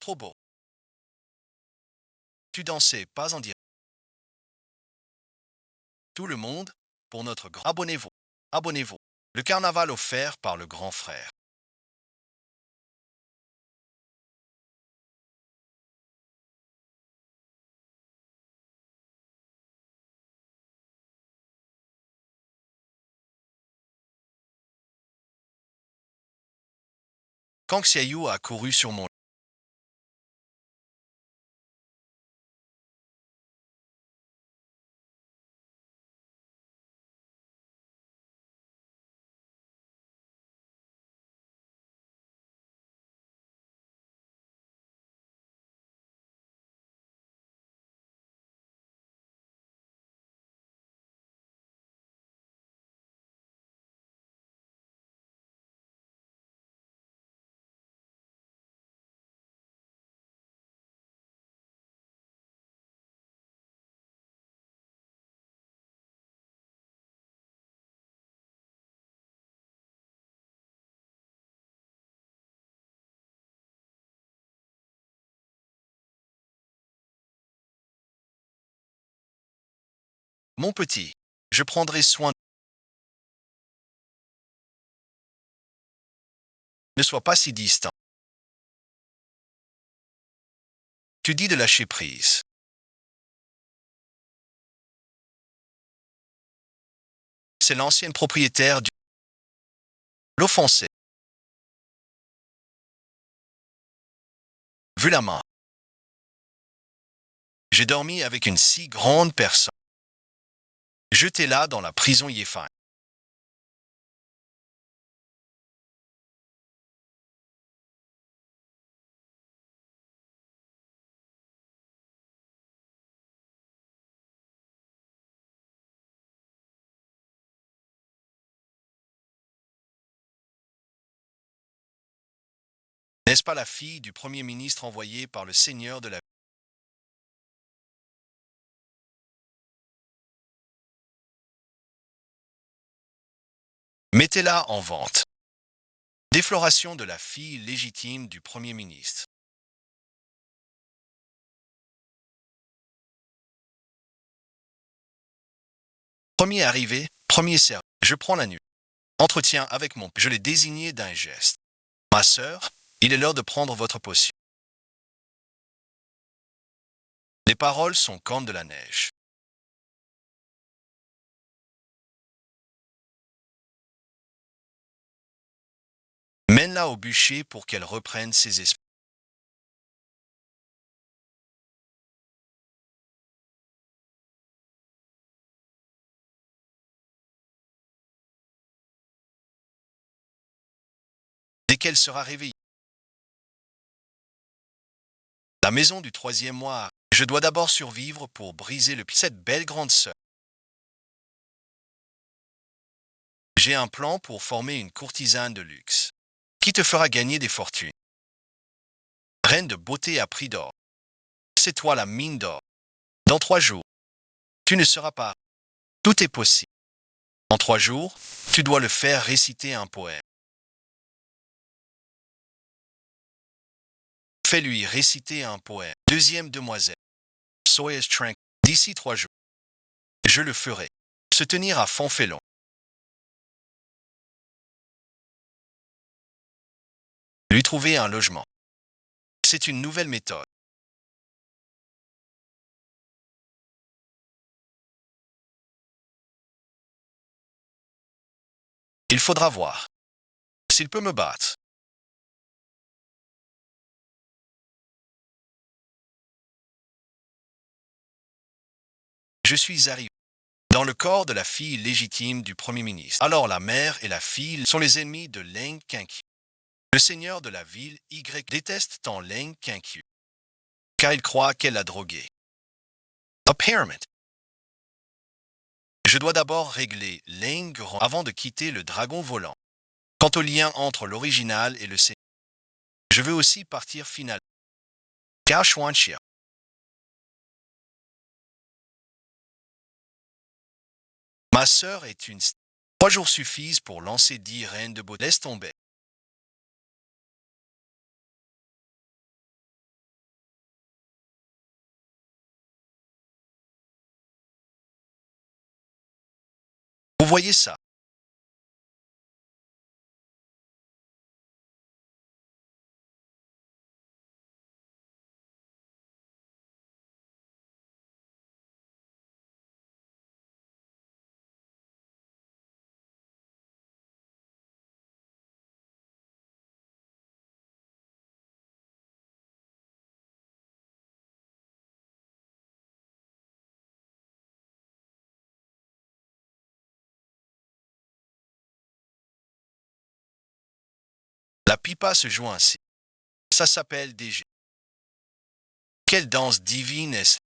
trop beau. Tu dansais pas en direct. Tout le monde, pour notre grand... Abonnez-vous. Abonnez-vous. Le carnaval offert par le grand frère. Kang Xiaoyu a couru sur mon... Mon petit, je prendrai soin... Ne sois pas si distant. Tu dis de lâcher prise. C'est l'ancienne propriétaire du... L'offensé. Vu la main. J'ai dormi avec une si grande personne. Jetez-la dans la prison Yefan. N'est-ce pas la fille du premier ministre envoyé par le seigneur de la... Mettez-la en vente. Défloration de la fille légitime du premier ministre. Premier arrivé, premier servi. Je prends la nuit. Entretien avec mon... Je l'ai désigné d'un geste. Ma sœur, il est l'heure de prendre votre potion. Les paroles sont comme de la neige. Mène-la au bûcher pour qu'elle reprenne ses esprits. Dès qu'elle sera réveillée. La maison du troisième mois. Je dois d'abord survivre pour briser le... Cette belle grande sœur. J'ai un plan pour former une courtisane de luxe. Qui te fera gagner des fortunes. Reine de beauté à prix d'or. C'est toi la mine d'or. Dans 3 jours, tu ne seras pas. Tout est possible. En 3 jours, tu dois le faire réciter un poème. Fais-lui réciter un poème. Deuxième demoiselle. Soyez tranquille. D'ici 3 jours, je le ferai. Se tenir à Fonfélon. Lui trouver un logement. C'est une nouvelle méthode. Il faudra voir. S'il peut me battre. Je suis arrivé dans le corps de la fille légitime du Premier ministre. Alors la mère et la fille sont les ennemis de Leng Qianqiu. Le seigneur de la ville Y déteste tant Leng Qianqiu, car il croit qu'elle l'a drogué. Apparemment. Je dois d'abord régler Leng Grand avant de quitter le dragon volant. Quant au lien entre l'original et le seigneur, je veux aussi partir finalement. Gao Xuanxia. Ma sœur est une... 3 jours suffisent pour lancer 10 reines de beauté. Laisse tomber. voyez ça? La pipa se joue ainsi. Ça s'appelle DG. Quelle danse divine est-ce?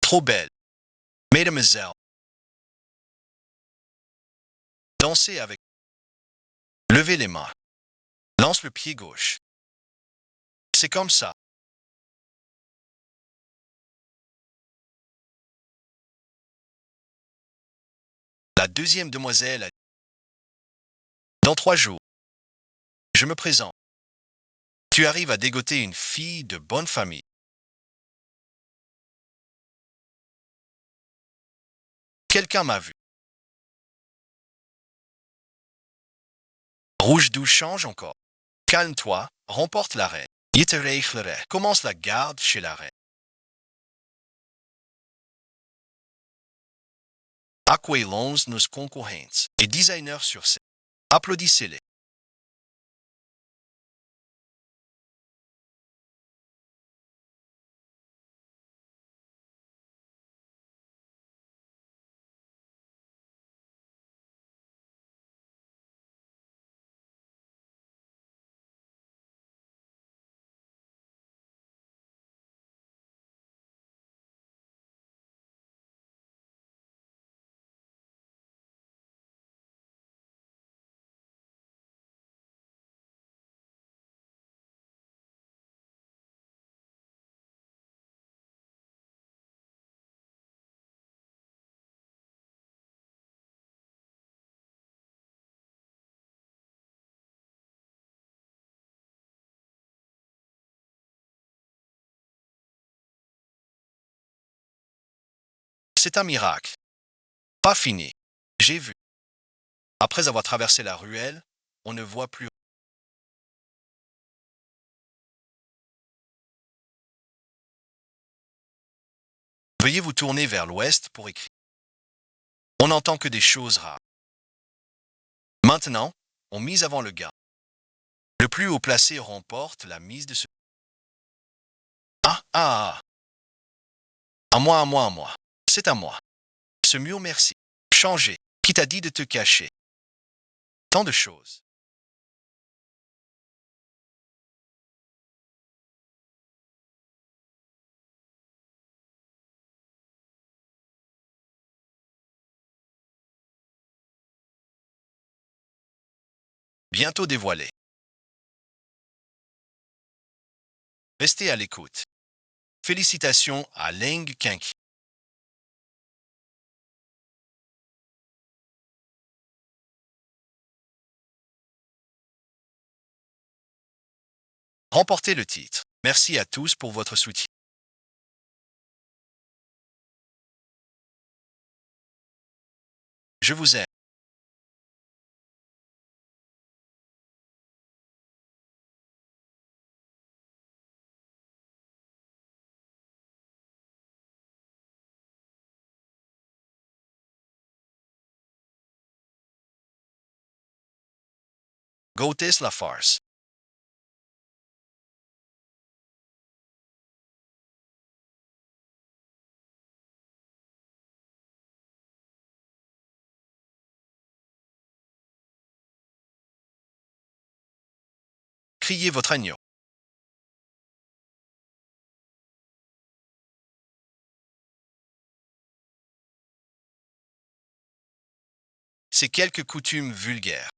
Trop belle. Mesdemoiselles, dansez avec. Levez les mains. Lance le pied gauche. C'est comme ça. La deuxième demoiselle a. Dans 3 jours, je me présente. Tu arrives à dégoter une fille de bonne famille. Quelqu'un m'a vu. Rouge douce change encore. Calme-toi, remporte la reine. Je te réglerai. Commence la garde chez la reine. Acquailons nos concurrents et designers sur scène. Applaudissez-les. C'est un miracle. Pas fini. J'ai vu. Après avoir traversé la ruelle, on ne voit plus. Veuillez vous tourner vers l'ouest pour écrire. On n'entend que des choses rares. Maintenant, on mise avant le gars. Le plus haut placé remporte la mise de ce. Ah, ah, ah. À moi, à moi, à moi. C'est à moi. Ce mur, merci. Changer. Qui t'a dit de te cacher? Tant de choses. Bientôt dévoilé. Restez à l'écoute. Félicitations à Leng Kinky. Remportez le titre. Merci à tous pour votre soutien. Je vous aime. Gotes la farce. Criez votre agneau. Ces quelques coutumes vulgaires.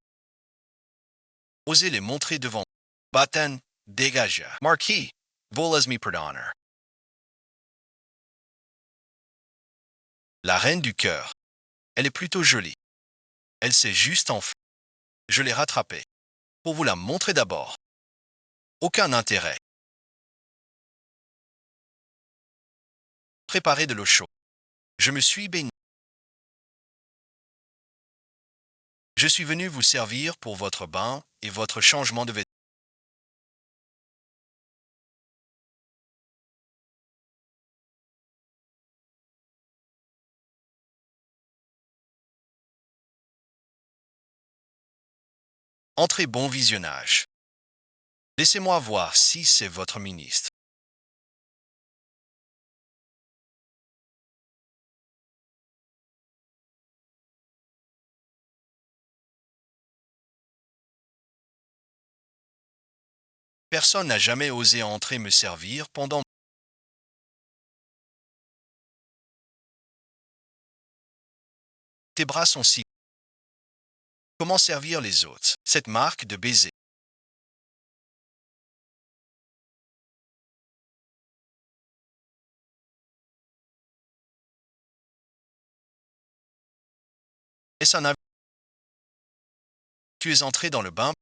Osez les montrer devant. Batan, dégagez. Marquis, volas mi pardonner. La reine du cœur. Elle est plutôt jolie. Elle s'est juste enfuie. Je l'ai rattrapée. Pour vous la montrer d'abord. Aucun intérêt. Préparez de l'eau chaude. Je me suis baigné. Je suis venu vous servir pour votre bain et votre changement de vêtements. Entrez, bon visionnage. Laissez-moi voir si c'est votre ministre. Personne n'a jamais osé entrer me servir pendant. Tes bras sont si. Comment servir les autres? Cette marque de baiser. Est-ce un avis? Tu es entré dans le bain.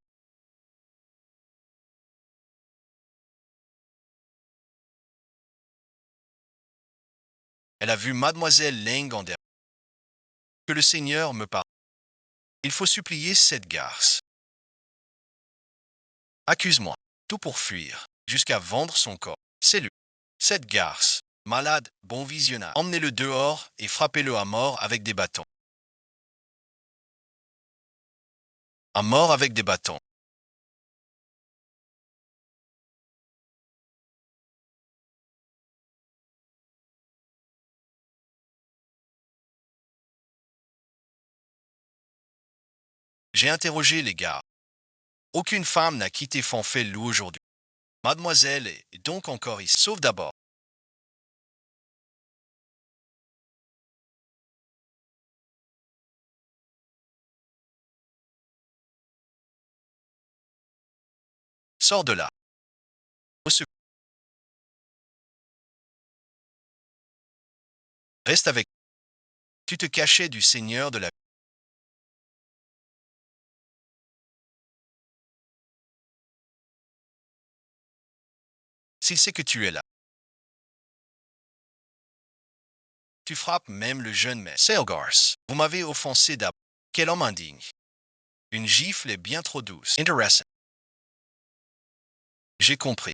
Elle a vu Mademoiselle Ling en dernier. Que le Seigneur me parle. Il faut supplier cette garce. Accuse-moi. Tout pour fuir. Jusqu'à vendre son corps. C'est lui. Cette garce. Malade, bon visionnage. Emmenez-le dehors et frappez-le à mort avec des bâtons. À mort avec des bâtons. J'ai interrogé les gars. Aucune femme n'a quitté Fanfellou aujourd'hui. Mademoiselle est donc encore ici. Sauf d'abord. Sors de là. Au secours. Reste avec. Tu te cachais du Seigneur de la. S'il sait que tu es là. Tu frappes même le jeune maître. Sailgars, vous m'avez offensé d'abord. Quel homme indigne. Une gifle est bien trop douce. Intéressant. J'ai compris.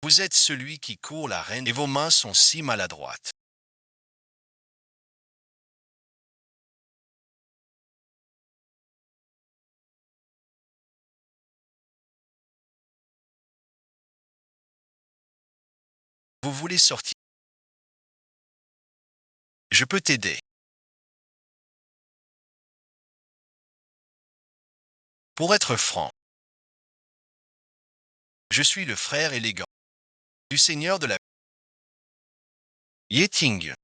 Vous êtes celui qui court la reine et vos mains sont si maladroites. Vous voulez sortir. Je peux t'aider. Pour être franc, je suis le frère élégant du Seigneur de la. Yeting.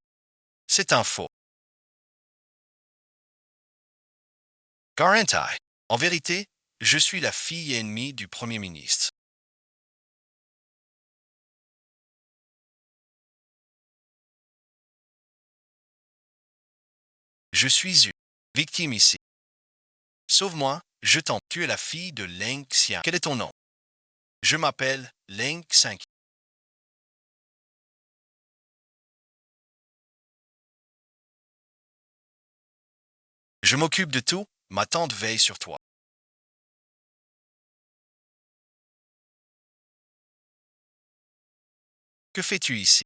C'est un faux. Garantai. En vérité, je suis la fille ennemie du Premier ministre. Je suis une victime ici. Sauve-moi, je t'en. Tu es la fille de Leng Xian. Quel est ton nom? Je m'appelle Leng Xian. Je m'occupe de tout, ma tante veille sur toi. Que fais-tu ici?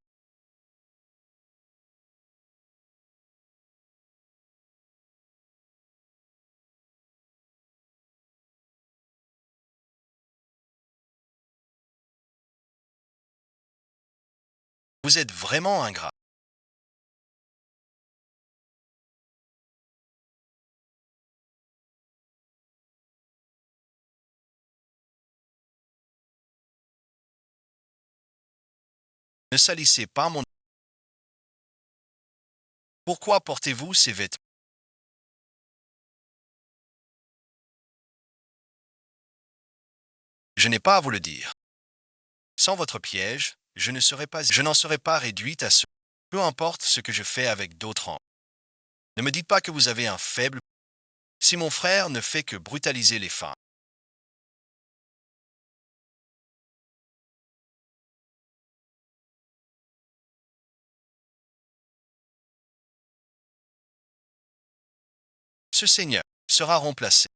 Vous êtes vraiment ingrat. Ne salissez pas mon. Pourquoi portez-vous ces vêtements? Je n'ai pas à vous le dire. Sans votre piège, je n'en serais pas réduite à ce. Peu importe ce que je fais avec d'autres hommes. Ne me dites pas que vous avez un faible. Si mon frère ne fait que brutaliser les femmes, ce seigneur sera remplacé.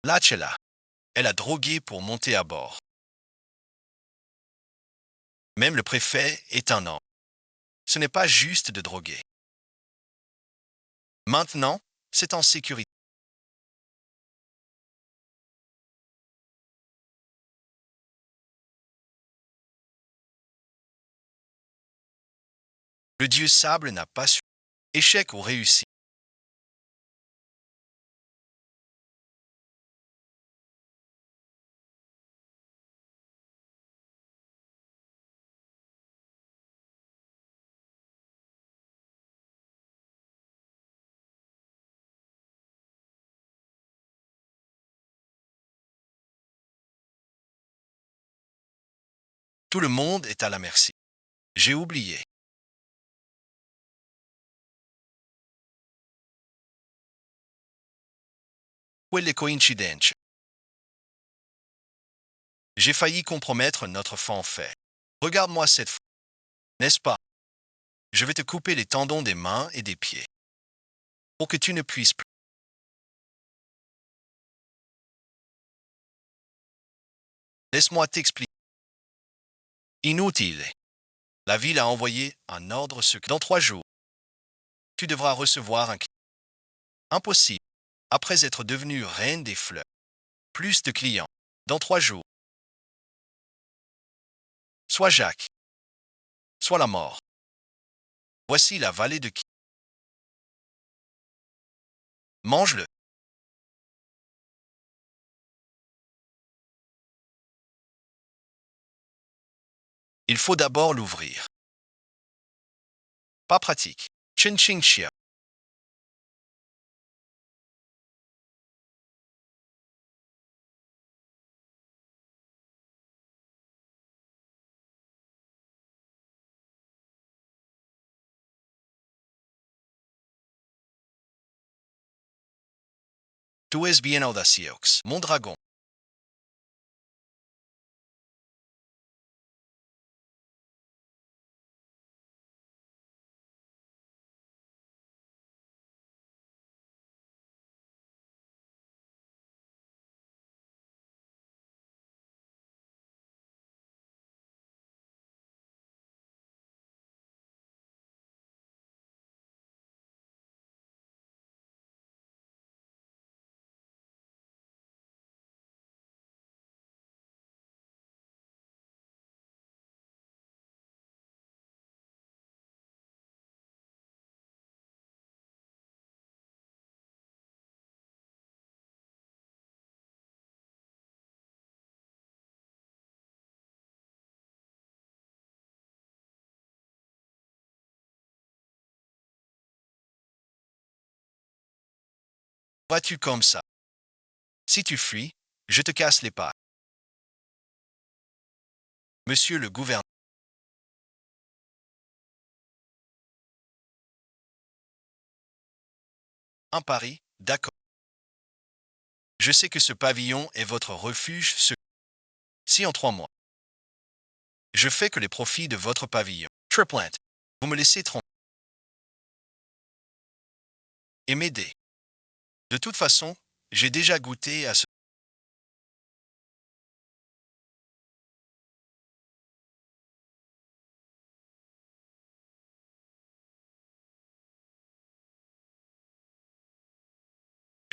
Lachela, elle a drogué pour monter à bord. Même le préfet est un homme. Ce n'est pas juste de droguer. Maintenant, c'est en sécurité. Le dieu sable n'a pas su. Échec ou réussi. Tout le monde est à la merci. J'ai oublié. Quelle coïncidence. J'ai failli compromettre notre fanfare. Regarde-moi cette fois, n'est-ce pas? Je vais te couper les tendons des mains et des pieds pour que tu ne puisses plus. Laisse-moi t'expliquer. Inutile. La ville a envoyé un ordre secret. Dans 3 jours, tu devras recevoir un client. Impossible. Après être devenue reine des fleurs. Plus de clients. Dans 3 jours. Soit Jacques, soit la mort. Voici la vallée de qui. Mange-le. Il faut d'abord l'ouvrir. Pas pratique. Chin ching chia. Tu es bien audacieux, mon dragon. Vas-tu comme ça? Si tu fuis, je te casse les pattes. Monsieur le gouverneur. Un pari, d'accord. Je sais que ce pavillon est votre refuge secret. Si en 3 mois, je fais que les profits de votre pavillon, Triplant, vous me laissez tromper et m'aider. De toute façon, j'ai déjà goûté à ce.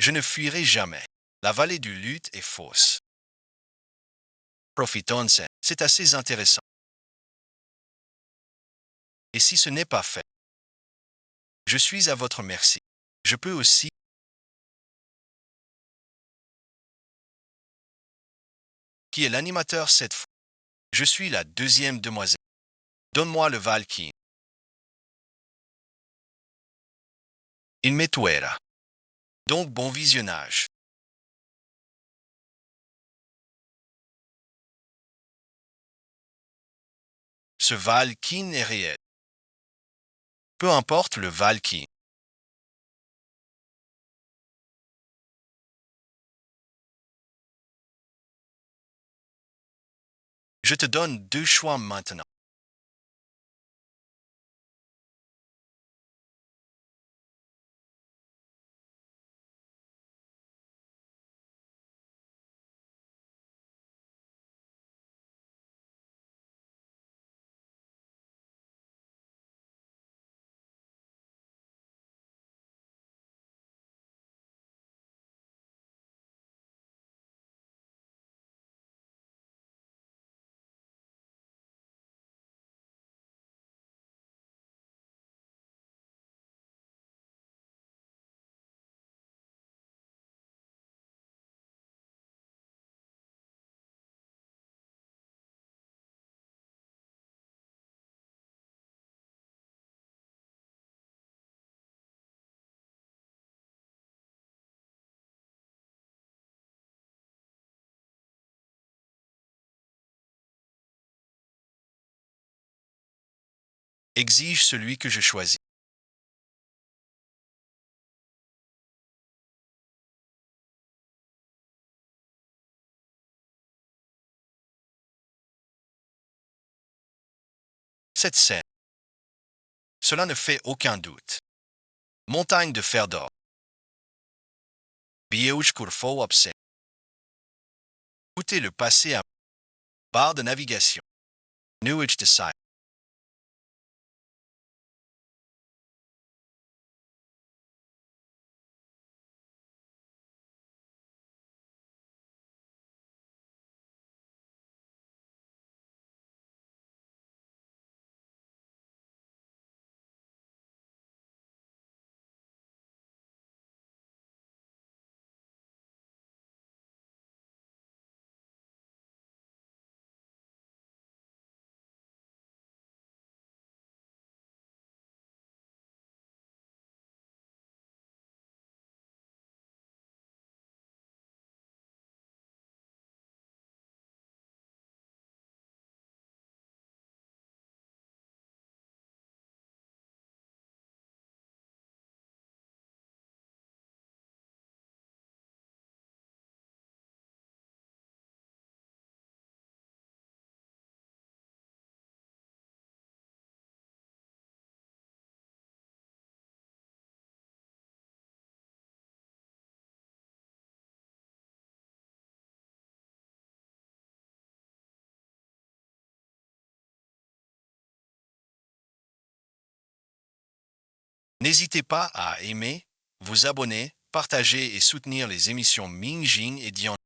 Je ne fuirai jamais. La vallée du lutte est fausse. Profitons-en, c'est assez intéressant. Et si ce n'est pas fait, je suis à votre merci. Je peux aussi. Qui est l'animateur cette fois? Je suis la deuxième demoiselle. Donne-moi le Valkyrie. Il m'étouera. Donc bon visionnage. Ce Valkyrie est réel. Peu importe le Valkyrie. Je te donne deux choix maintenant. Exige celui que je choisis. Cette scène. Cela ne fait aucun doute. Montagne de fer d'or. Bieuj Kurfo Obsé. Écoutez le passé à barre de navigation. Newage de Side. N'hésitez pas à aimer, vous abonner, partager et soutenir les émissions Ming Jing et Dion.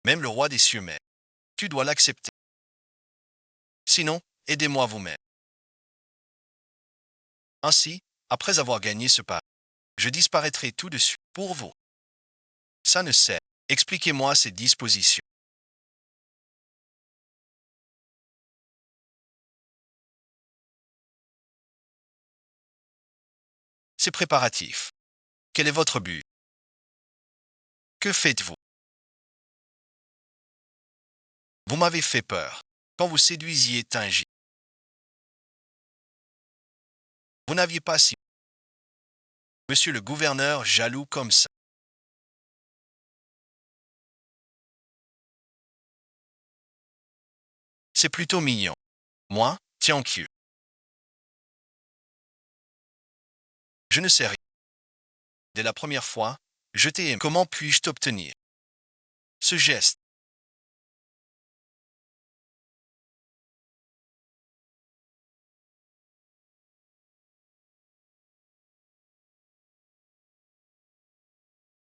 Même le roi des cieux m'aime. Tu dois l'accepter. Sinon, aidez-moi vous-même. Ainsi, après avoir gagné ce pari, je disparaîtrai tout de suite pour vous. Ça ne sert. Expliquez-moi ces dispositions. Ces préparatifs. Quel est votre but? Que faites-vous? Vous m'avez fait peur. quand vous séduisiez Tingy. Vous n'aviez pas si... Monsieur le gouverneur jaloux comme ça. C'est plutôt mignon. Moi, thank you. Je ne sais rien. Dès la première fois, je t'ai aimé. Comment puis-je t'obtenir ce geste?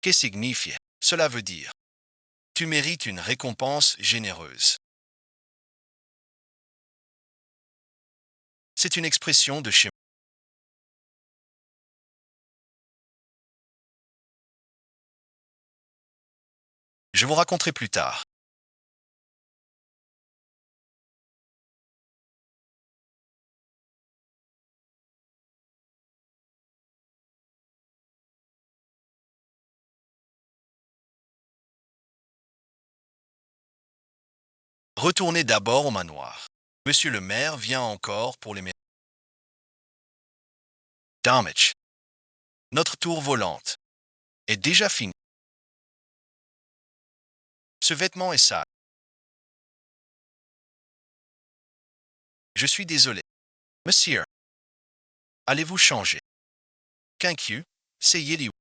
Que signifie? Cela veut dire, tu mérites une récompense généreuse. C'est une expression de chez moi. Je vous raconterai plus tard. Retournez d'abord au manoir. Monsieur le maire vient encore pour les... Damage. Notre tour volante est déjà finie. Ce vêtement est sale. Je suis désolé. Monsieur, allez-vous changer? Thank c'est Yeli.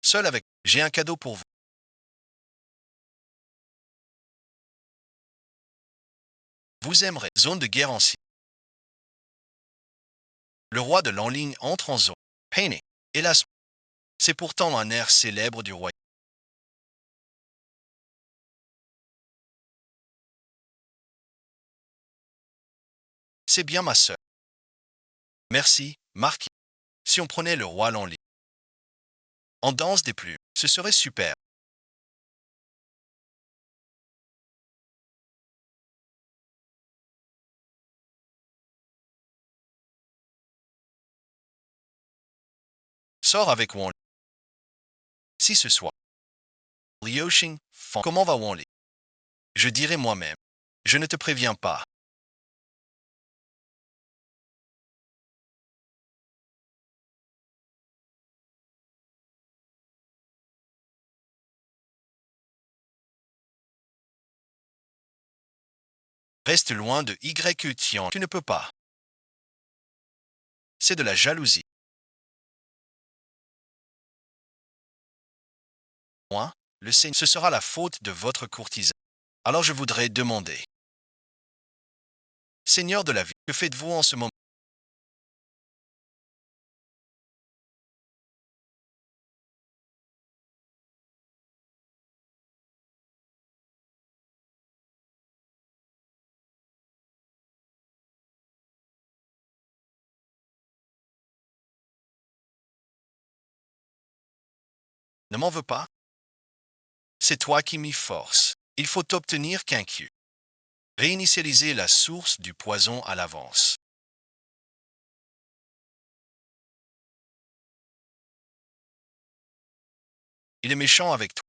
Seul avec... J'ai un cadeau pour vous. Vous aimerez. Zone de guerre en Syrie. Le roi de l'en-ligne entre en zone. Painting. Hélas, c'est pourtant un air célèbre du roi. C'est bien ma sœur. Merci, Marquis. Si on prenait le roi l'en-ligne. En danse des plumes, ce serait super. Sors avec Wonley. Si ce soir. Liuxing, comment va Wonley? Je dirai moi-même. Je ne te préviens pas. Reste loin de YE Tian. Tu ne peux pas. C'est de la jalousie. Moi, le Seigneur, ce sera la faute de votre courtisan. Alors je voudrais demander. Seigneur de la vie, que faites-vous en ce moment? Ne m'en veux pas. C'est toi qui m'y force. Il faut obtenir qu'un Q. Réinitialiser la source du poison à l'avance. Il est méchant avec toi.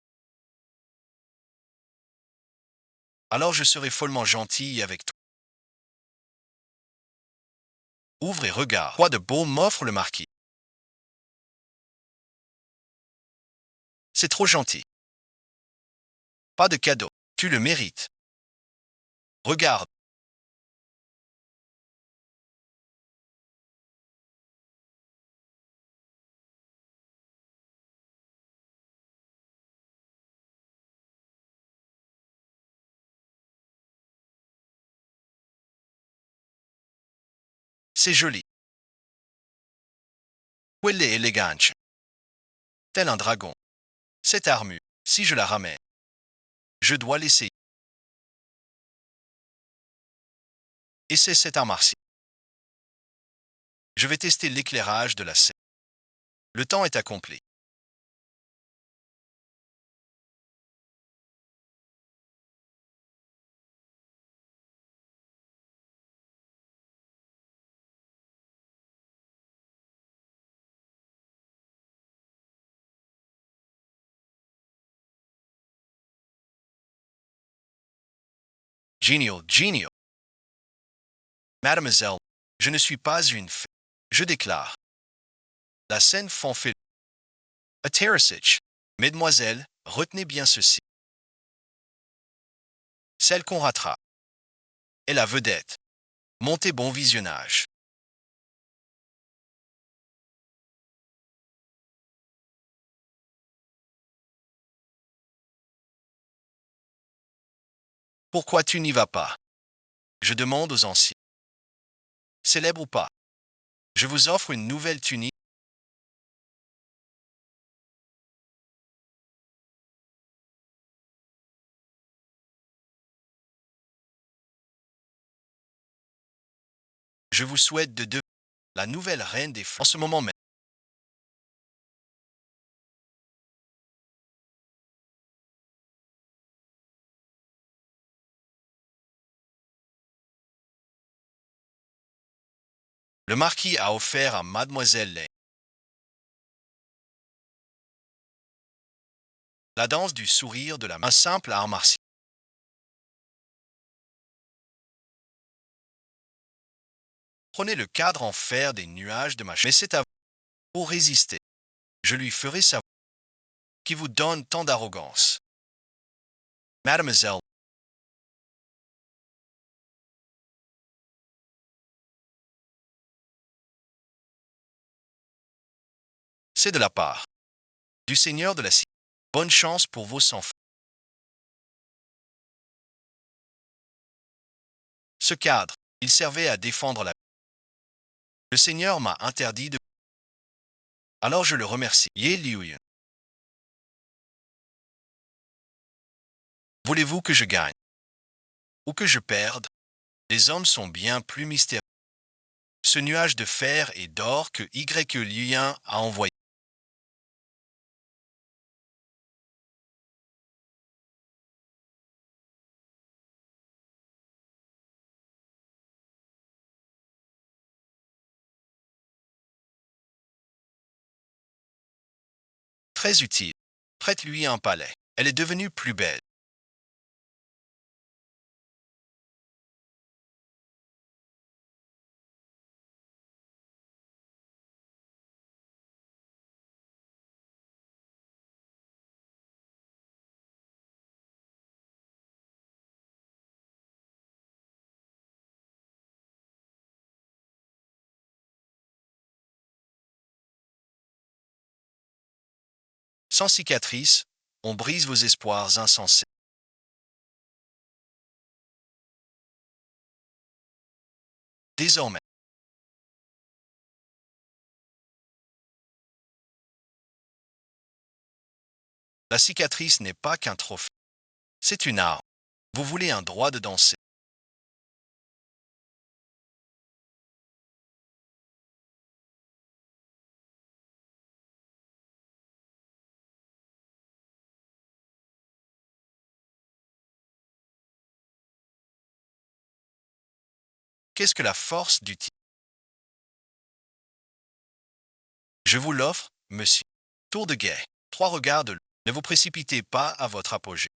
Alors je serai follement gentil avec toi. Ouvre et regarde. Quoi de beau m'offre le marquis? C'est trop gentil. Pas de cadeau. Tu le mérites. Regarde. C'est joli. Elle est élégante. Tel un dragon. Cette armure, si je la ramène, je dois l'essayer. Et c'est cet art martial. Je vais tester l'éclairage de la scène. Le temps est accompli. Genial, genial. Mademoiselle, je ne suis pas une fée. Je déclare. La scène fanfare. A Teresic. Mesdemoiselles, retenez bien ceci. Celle qu'on rattrape est la vedette. Montez bon visionnage. Pourquoi tu n'y vas pas? Je demande aux anciens. Célèbre ou pas, je vous offre une nouvelle tunique. Je vous souhaite de devenir la nouvelle reine des fleurs en ce moment même. Le marquis a offert à Mademoiselle Lane la danse du sourire de la main, un simple art martial. Prenez le cadre en fer des nuages de ma chambre, mais c'est à vous pour résister. Je lui ferai savoir qui vous donne tant d'arrogance. Mademoiselle, c'est de la part du Seigneur de la Cité. Bonne chance pour vos enfants. Ce cadre, il servait à défendre la. Le Seigneur m'a interdit de. Alors je le remercie. Ye Liuyan. Voulez-vous que je gagne ou que je perde? Les hommes sont bien plus mystérieux. Ce nuage de fer et d'or que Y Lien a envoyé. Très utile. Prête-lui un palais. Elle est devenue plus belle. Sans cicatrice, on brise vos espoirs insensés. Désormais, la cicatrice n'est pas qu'un trophée. C'est une arme. Vous voulez un droit de danser. Qu'est-ce que la force du tir? Je vous l'offre, monsieur. Tour de guet. Trois regards de l'eau. Ne vous précipitez pas à votre apogée.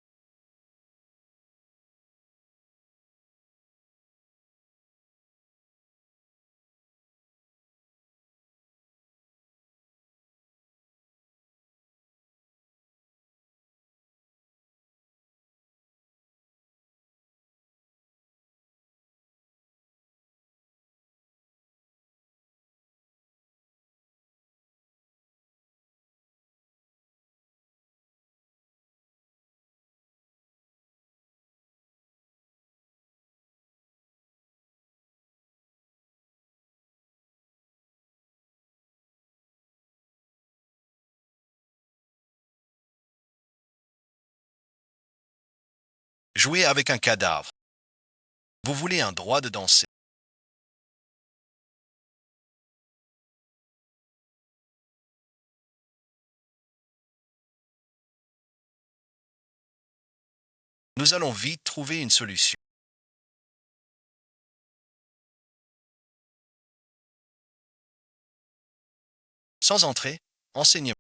Jouez avec un cadavre. Vous voulez un droit de danser. Nous allons vite trouver une solution. Sans entrer, enseignez.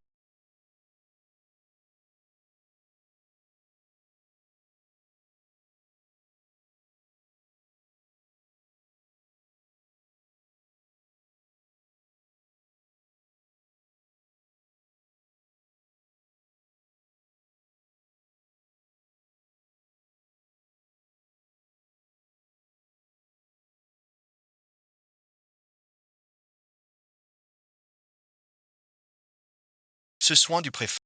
ce soin du préfet.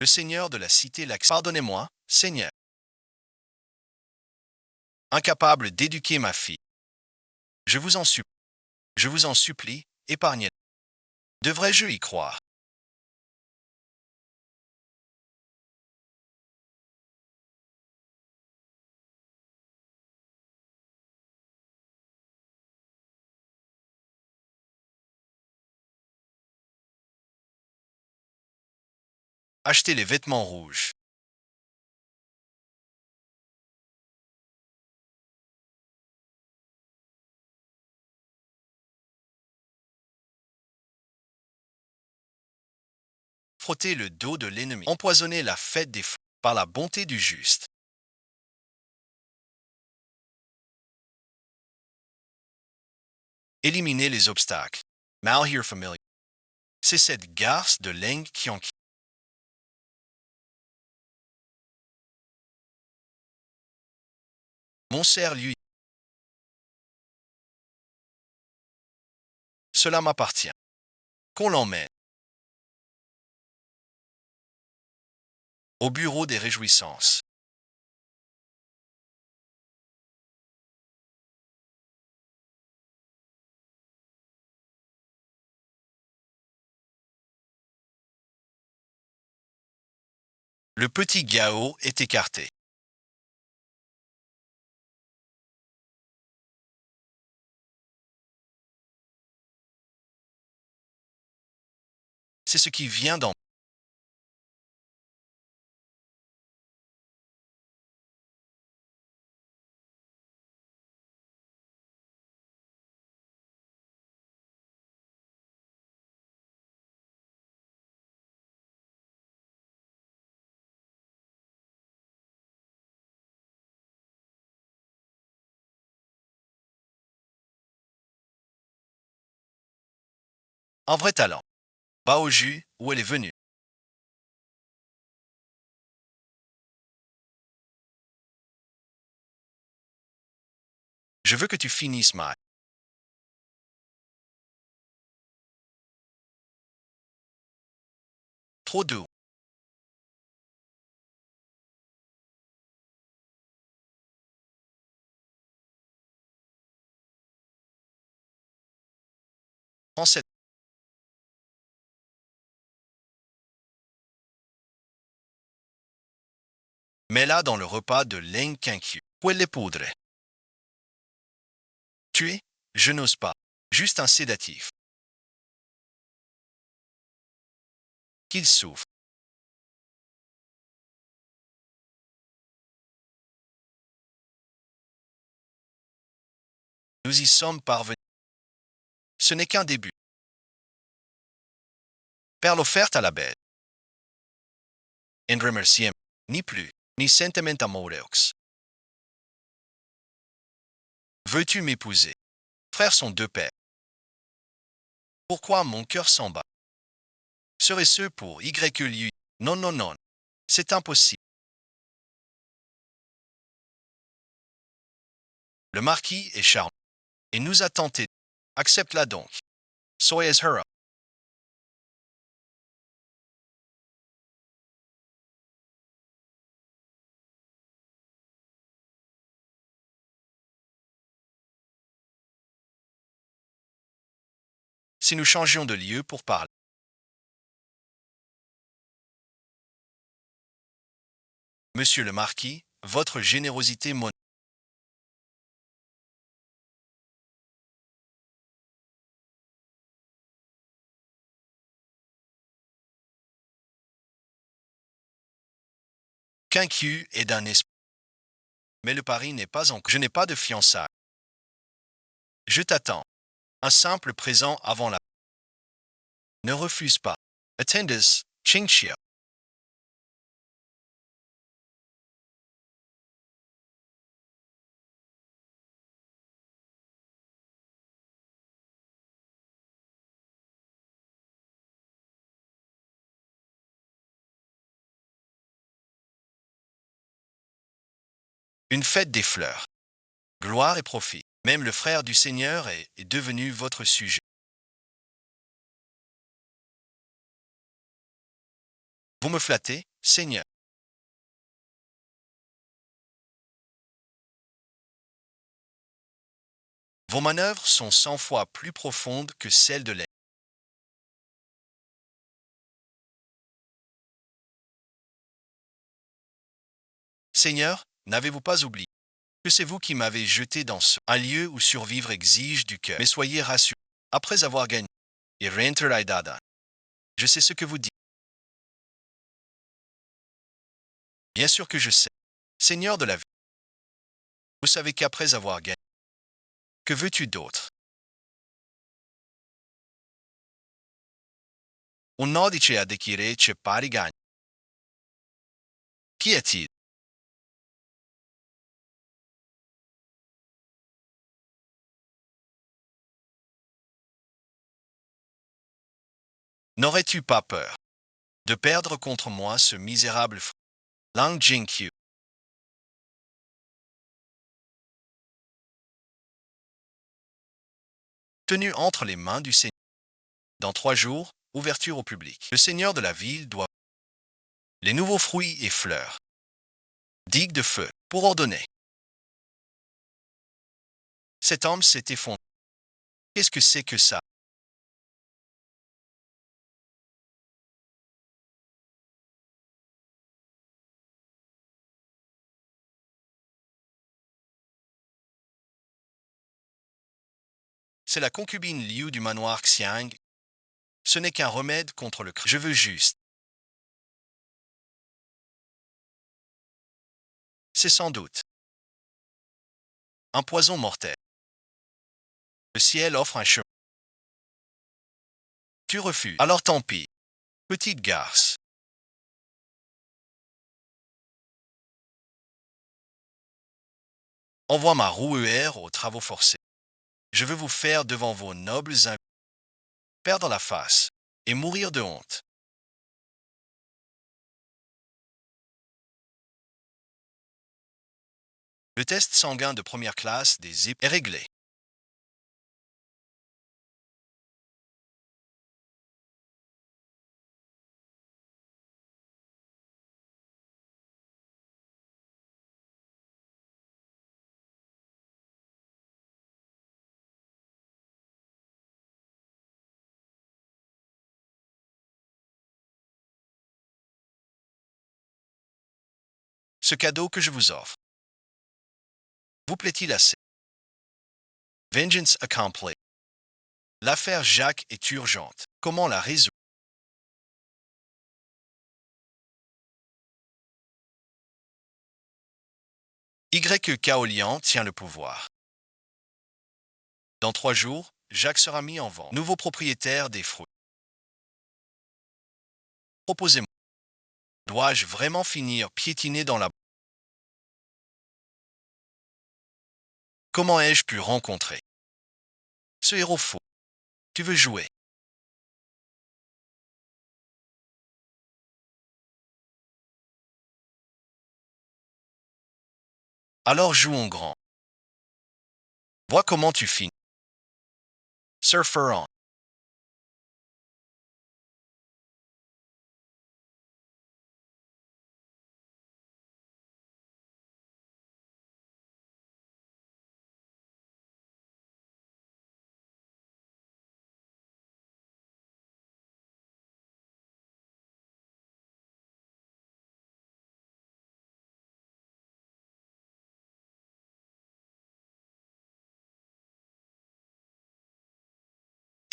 Le seigneur de la cité l'accepte. Pardonnez-moi, Seigneur. Incapable d'éduquer ma fille. Je vous en supplie. Je vous en supplie, épargnez-la. Devrais-je y croire? Achetez les vêtements rouges. Frottez le dos de l'ennemi. Empoisonnez la fête des fleurs par la bonté du juste. Éliminez les obstacles. Malheur familier. C'est cette garce de langue qui en quitte. Mon cerf, lui. Cela m'appartient. Qu'on l'emmène. Au bureau des réjouissances. Le petit Gao est écarté. C'est ce qui vient d'en. Un vrai talent. Pas au jus où elle est venue. Je veux que tu finisses, Mike. Trop doux. Prends cette. Mets-la dans le repas de Leng Quinquiu. Où elle les poudre. Tuer? Je n'ose pas. Juste un sédatif. Qu'il souffre. Nous y sommes parvenus. Ce n'est qu'un début. Perle offerte à la bête. Un remerciement. Ni plus, ni sentiment amoureux. Veux-tu m'épouser? Frères sont deux pères. Pourquoi mon cœur s'en bat? Serait-ce pour YLU? Non, non, non. C'est impossible. Le marquis est charmant. Et nous a tenté. Accepte-la donc. Soyez heureux. Si nous changions de lieu pour parler. Monsieur le marquis, votre générosité mon. Quinquiu est d'un esprit. Mais le pari n'est pas encore. Je n'ai pas de fiançailles. Je t'attends. Un simple présent avant la. Ne refuse pas. Attendez, Chingxia. Une fête des fleurs. Gloire et profit. Même le frère du Seigneur est devenu votre sujet. Vous me flattez, Seigneur. Vos manœuvres sont 100 fois plus profondes que celles de l'ennemi. Seigneur, n'avez-vous pas oublié que c'est vous qui m'avez jeté dans un lieu où survivre exige du cœur. Mais soyez rassurés, après avoir gagné, et Reinteridada, je sais ce que vous dites. Bien sûr que je sais. Seigneur de la vie, vous savez qu'après avoir gagné, que veux-tu d'autre? Un nodice a déchiré ce pari. Qui est-il? N'aurais-tu pas peur de perdre contre moi ce misérable Lang Jingqiu? Tenu entre les mains du Seigneur. Dans 3 jours, ouverture au public. Le Seigneur de la ville doit les nouveaux fruits et fleurs. Digue de feu, pour ordonner. Cet homme s'est effondré. Qu'est-ce que c'est que ça? C'est la concubine Liu du manoir Xiang. Ce n'est qu'un remède contre le Je veux juste. C'est sans doute un poison mortel. Le ciel offre un chemin. Tu refuses. Alors tant pis. Petite garce. Envoie ma roueur aux travaux forcés. Je veux vous faire devant vos nobles invités perdre la face et mourir de honte. Le test sanguin de première classe des ZIP est réglé. Ce cadeau que je vous offre, vous plaît-il assez? Vengeance accomplie. L'affaire Jacques est urgente. Comment la résoudre? Y. Kaolian tient le pouvoir. Dans 3 jours, Jacques sera mis en vente. Nouveau propriétaire des fruits. Proposez-moi. Dois-je vraiment finir piétiner dans la... Comment ai-je pu rencontrer ce héros fou? Tu veux jouer? Alors jouons grand. Vois comment tu finis. Surfer on.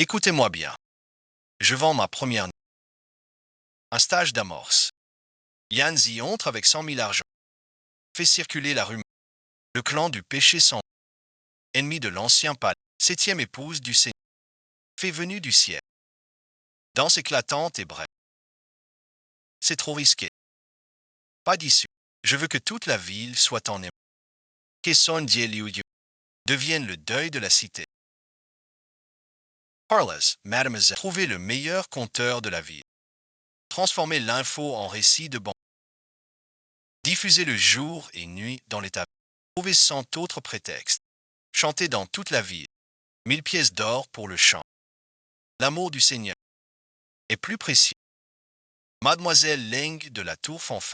Écoutez-moi bien. Je vends ma première... Un stage d'amorce. Yan Zi entre avec 100 000 argent. Fait circuler la rumeur. Le clan du péché sans ennemi de l'ancien palais. Septième épouse du Seigneur. Fait venue du ciel. Danse éclatante et brève. C'est trop risqué. Pas d'issue. Je veux que toute la ville soit en émoi. Que Son Die Liu devienne le deuil de la cité. Parlez, mademoiselle, trouvez le meilleur conteur de la ville. Transformez l'info en récit de bande. Diffusez le jour et nuit dans l'état. Trouvez sans autre prétexte. Chantez dans toute la ville. 1000 pièces d'or pour le chant. L'amour du Seigneur est plus précieux Mademoiselle Leng de la Tour Fanfin.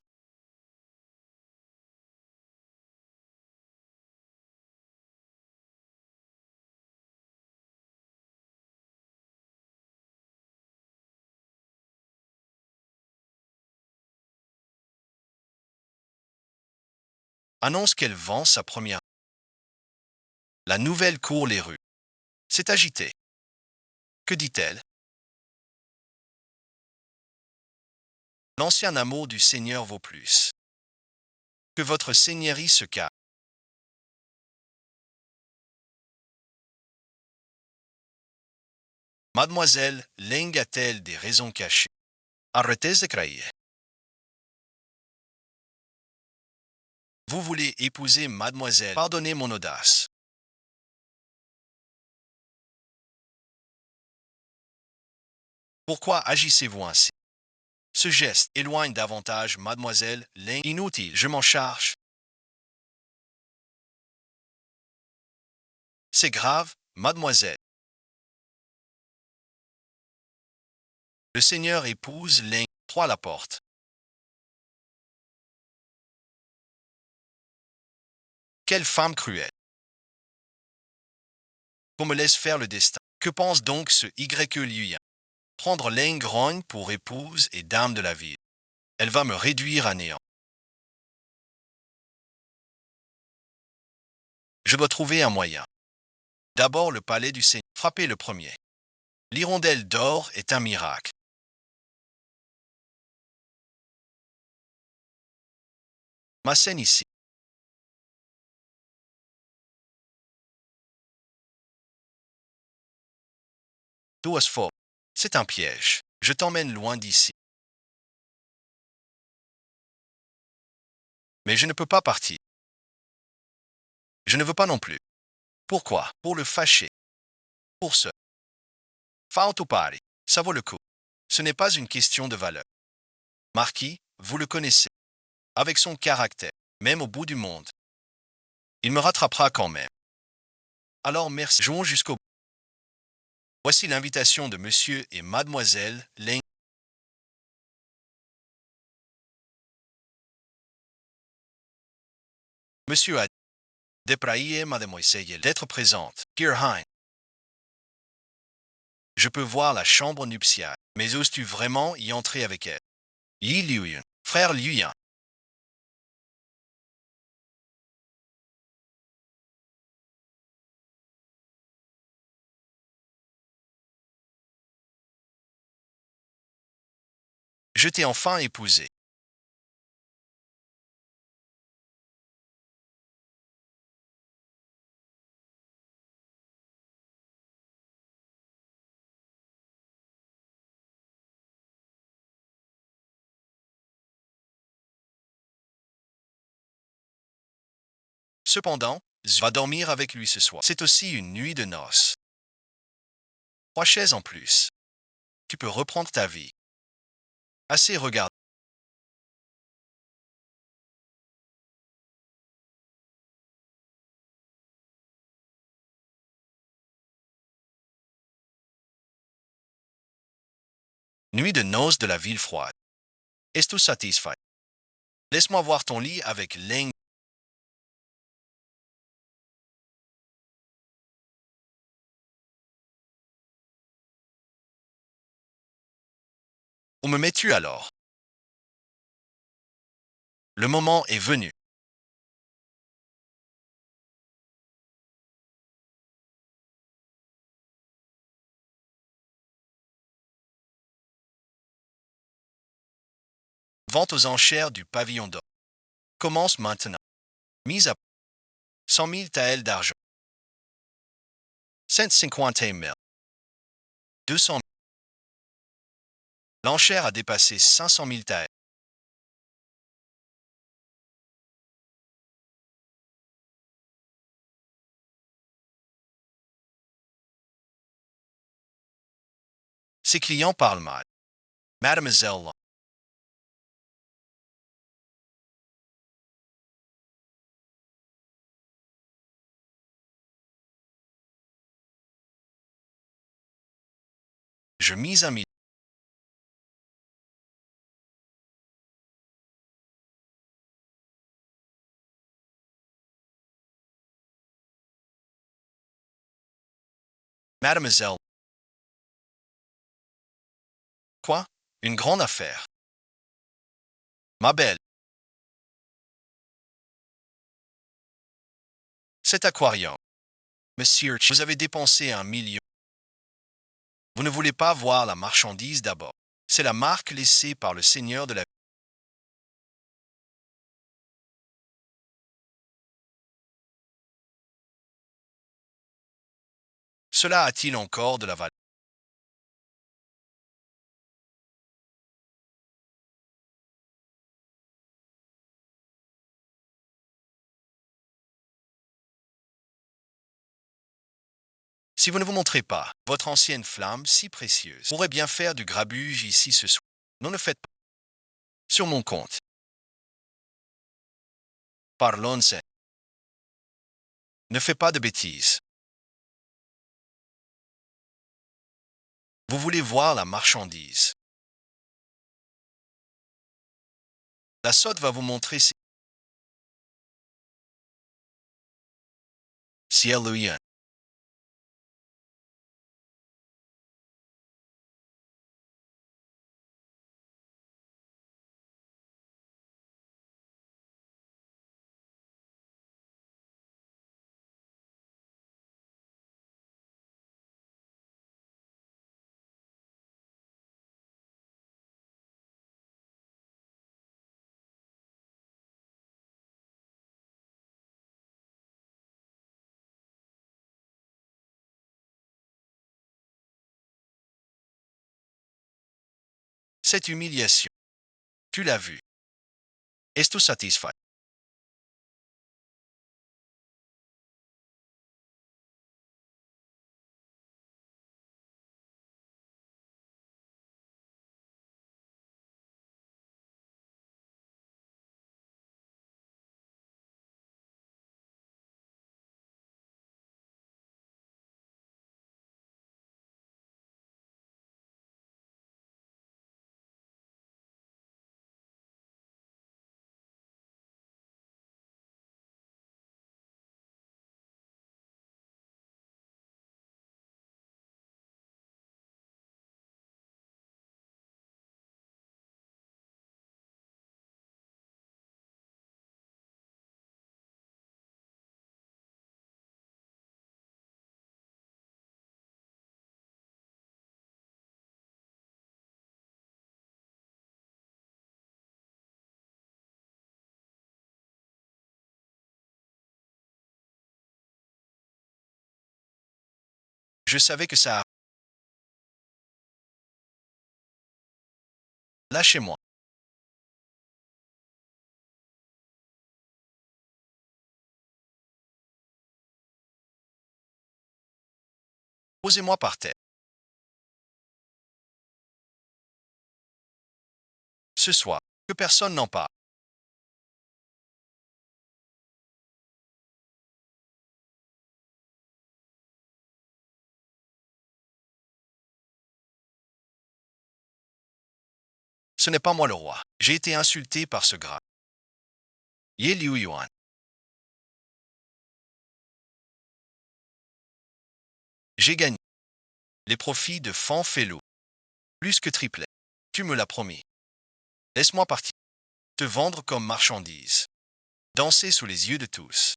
Annonce qu'elle vend sa première. La nouvelle court les rues. C'est agité. Que dit-elle? L'ancien amour du Seigneur vaut plus. Que votre seigneurie se calme. Mademoiselle Leng a-t-elle des raisons cachées? Arrêtez de crailler. Vous voulez épouser mademoiselle. Pardonnez mon audace. Pourquoi agissez-vous ainsi? Ce geste éloigne davantage mademoiselle Leng. Inutile, je m'en charge. C'est grave, mademoiselle. Le seigneur épouse Leng. 3 la porte. Quelle femme cruelle. Qu'on me laisse faire le destin. Que pense donc ce Y. Lien? Prendre Leng grogne pour épouse et dame de la ville. Elle va me réduire à néant. Je dois trouver un moyen. D'abord le palais du Seigneur. Frapper le premier. L'hirondelle d'or est un miracle. Ma scène ici. Doas fort. C'est un piège. Je t'emmène loin d'ici. Mais je ne peux pas partir. Je ne veux pas non plus. Pourquoi? Pour le fâcher. Pour ce. Fauto pari. Ça vaut le coup. Ce n'est pas une question de valeur. Marquis, vous le connaissez. Avec son caractère, même au bout du monde. Il me rattrapera quand même. Alors merci. Jouons jusqu'au bout. Voici l'invitation de monsieur et mademoiselle Leng. Monsieur a dépraillé mademoiselle d'être présente. Kirheim. Je peux voir la chambre nuptiale. Mais oses-tu vraiment y entrer avec elle? Yi Liuyan. Frère Liuyan. Je t'ai enfin épousé. Cependant, va dormir avec lui ce soir. C'est aussi une nuit de noces. 3 chaises en plus. Tu peux reprendre ta vie. Assez regarde. Nuit de noces de la ville froide. Es-tu satisfait? Laisse-moi voir ton lit avec Leng. Où me mets-tu alors? Le moment est venu. Vente aux enchères du pavillon d'or. Commence maintenant. Mise à 100 000 taels d'argent. 150 000. 200 000. L'enchère a dépassé 500 000 taels. Ses clients parlent mal. Mademoiselle Long. Je mise à 1000. Mademoiselle. Quoi? Une grande affaire. Ma belle. Cet aquarium. Monsieur, vous avez dépensé 1 million. Vous ne voulez pas voir la marchandise d'abord. C'est la marque laissée par le seigneur de la... Cela a-t-il encore de la valeur? Si vous ne vous montrez pas, votre ancienne flamme si précieuse pourrait bien faire du grabuge ici ce soir. Non, ne faites pas. Sur mon compte. Parlons-en. Ne fais pas de bêtises. Vous voulez voir la marchandise. La sotte va vous montrer si elle le y a. Cette humiliation. Tu l'as vu. Es-tu satisfait? Je savais que ça... Lâchez-moi. Posez-moi par terre. Ce soir, que personne n'en parle. Ce n'est pas moi le roi. J'ai été insulté par ce gras. Ye Liu Yuan. J'ai gagné. Les profits de Fan Felo. Plus que triplé. Tu me l'as promis. Laisse-moi partir. Te vendre comme marchandise. Danser sous les yeux de tous.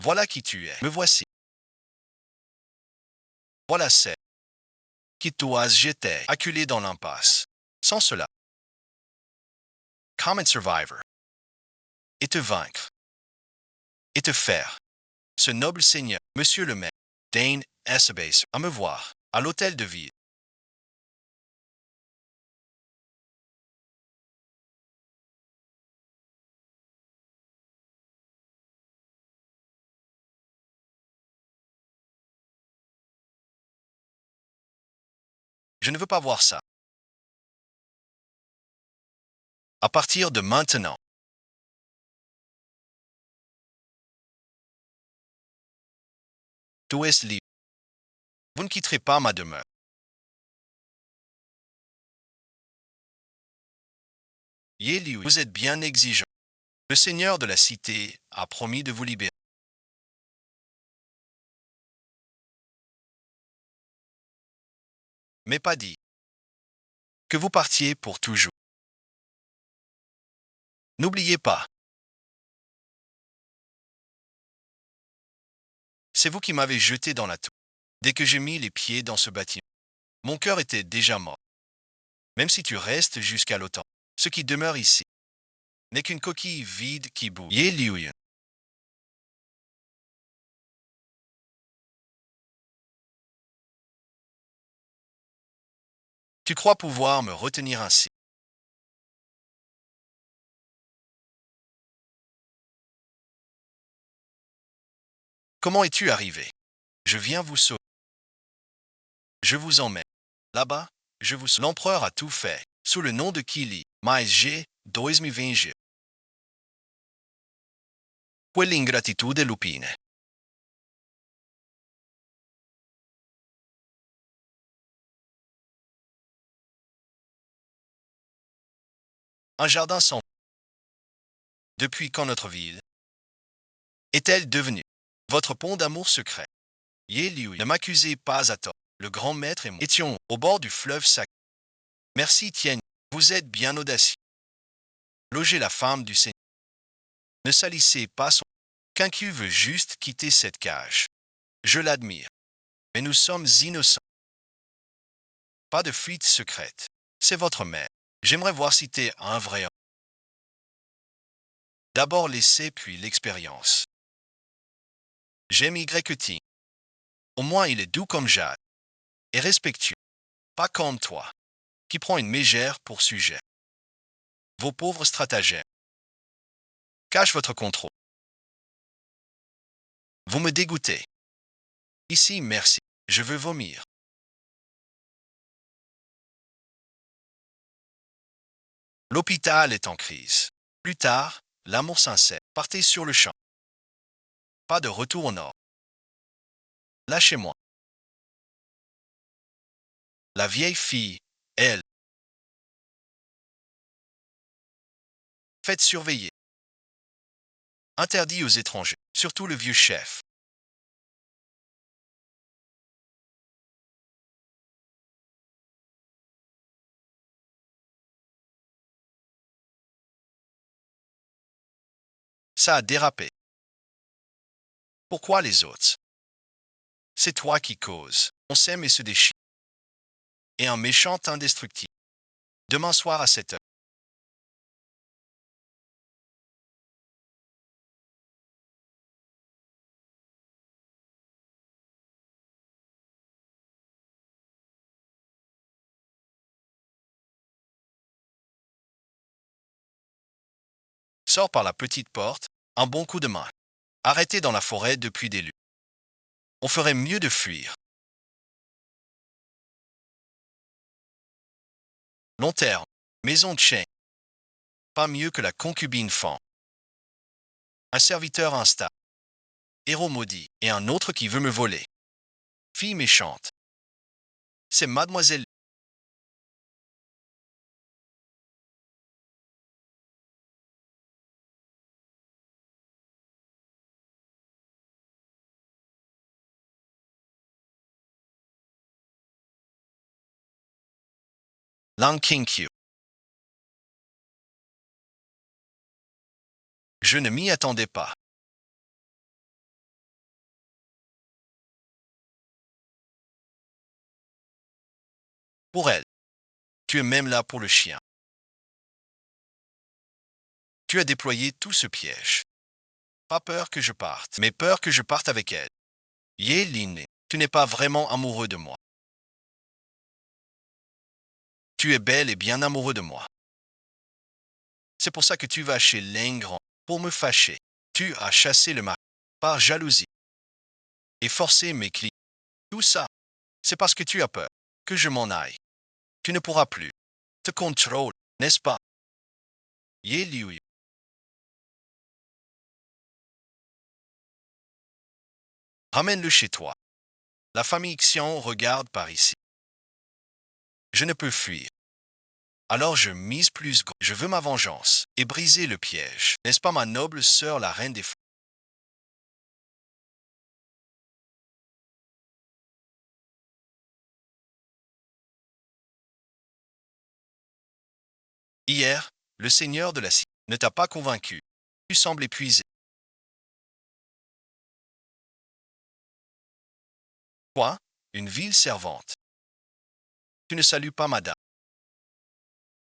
Voilà qui tu es. Me voici. Voilà c'est. Qui toi j'étais acculé dans l'impasse. Sans cela. Common Survivor. Et te vaincre. Et te faire. Ce noble seigneur, monsieur le maire, Dane Essebase, à me voir, à l'hôtel de ville. Je ne veux pas voir ça. À partir de maintenant. Tu es libre. Vous ne quitterez pas ma demeure. Ye Liu, vous êtes bien exigeant. Le seigneur de la cité a promis de vous libérer. mais pas dit que vous partiez pour toujours. N'oubliez pas, c'est vous qui m'avez jeté dans la tour. Dès que j'ai mis les pieds dans ce bâtiment, mon cœur était déjà mort. Même si tu restes jusqu'à l'automne, ce qui demeure ici n'est qu'une coquille vide qui bouge. Ye Liuyan. Tu crois pouvoir me retenir ainsi? Comment es-tu arrivé? Je viens vous sauver. Je vous emmène. Là-bas, je vous sauve. L'empereur a tout fait, sous le nom de Kili, mais j'ai 2020. Quell'ingratitude lupine. Un jardin sans. Depuis quand notre ville est-elle devenue votre pont d'amour secret? Ye Liu, ne m'accusez pas à tort. Le grand maître et moi étions au bord du fleuve sacré. Merci Tien, vous êtes bien audacieux. Logez la femme du Seigneur. Ne salissez pas son. Quincu veut juste quitter cette cage. Je l'admire. Mais nous sommes innocents. Pas de fuite secrète. C'est votre mère. J'aimerais voir si t'es un vrai homme. D'abord l'essai puis l'expérience. J'aime Y. Au moins il est doux comme jade. Et respectueux. Pas comme toi, qui prend une mégère pour sujet. Vos pauvres stratagèmes. Cache votre contrôle. Vous me dégoûtez. Ici, merci. Je veux vomir. L'hôpital est en crise. Plus tard, l'amour sincère. Partez sur le champ. Pas de retour au nord. Lâchez-moi. La vieille fille, elle. Faites surveiller. Interdit aux étrangers, surtout le vieux chef. Ça a dérapé. Pourquoi les autres? C'est toi qui causes. On s'aime et se déchire. Et un méchant indestructible. Demain soir à 7 heures. Sors par la petite porte, un bon coup de main. Arrêté dans la forêt depuis des lunes. On ferait mieux de fuir. Long terme, maison de chien. Pas mieux que la concubine fan. Un serviteur instable. Héros maudit. Et un autre qui veut me voler. Fille méchante. C'est mademoiselle Lang King. Je ne m'y attendais pas. Pour elle. Tu es même là pour le chien. Tu as déployé tout ce piège. Pas peur que je parte, mais peur que je parte avec elle. Ye Lin, tu n'es pas vraiment amoureux de moi. Tu es bel et bien amoureux de moi. C'est pour ça que tu vas chez l'Ingrand pour me fâcher. Tu as chassé le mari par jalousie et forcé mes clients. Tout ça, c'est parce que tu as peur que je m'en aille. Tu ne pourras plus te contrôler, n'est-ce pas? Ye Liu. Ramène-le chez toi. La famille Xion regarde par ici. Je ne peux fuir. Alors je mise plus gros. Je veux ma vengeance et briser le piège. N'est-ce pas ma noble sœur la reine des fous? Hier, le seigneur de la cité ne t'a pas convaincu. Tu sembles épuisé. Quoi? Une ville servante. Tu ne salues pas madame.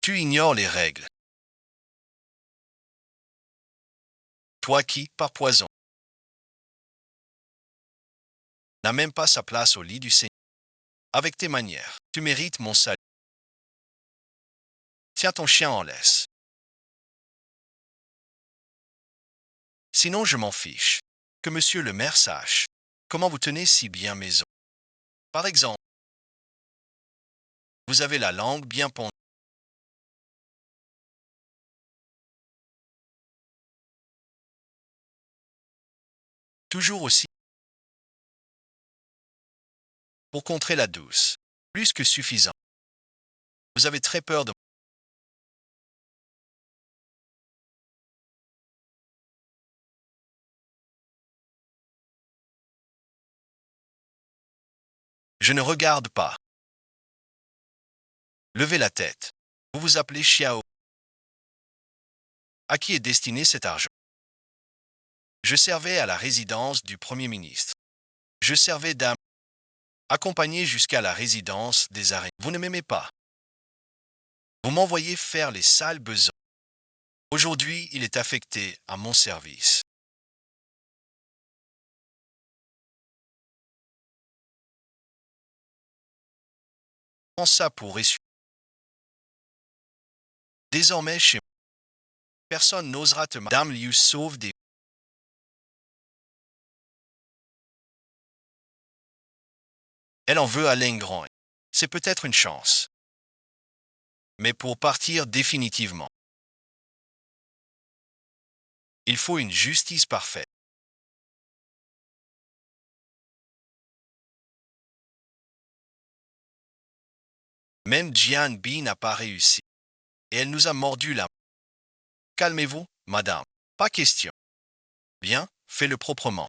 Tu ignores les règles. Toi qui, par poison, n'a même pas sa place au lit du Seigneur. Avec tes manières, tu mérites mon salut. Tiens ton chien en laisse. Sinon, je m'en fiche. Que monsieur le maire sache comment vous tenez si bien maison. Par exemple, vous avez la langue bien pendue. Toujours aussi pour contrer la douce. Plus que suffisant. Vous avez très peur de... Je ne regarde pas. Levez la tête. Vous vous appelez Xiao. À qui est destiné cet argent? Je servais à la résidence du Premier ministre. Je servais d'âme, accompagné jusqu'à la résidence des araignées. Vous ne m'aimez pas. Vous m'envoyez faire les sales besognes. Aujourd'hui, il est affecté à mon service. Prends ça pour essuyer. Désormais, chez moi, personne n'osera te... Madame Liu sauve des... Elle en veut à Lengrand. C'est peut-être une chance. Mais pour partir définitivement, il faut une justice parfaite. Même Jian Bi n'a pas réussi. Et elle nous a mordu la main. Calmez-vous, madame. Pas question. Bien, fais-le proprement.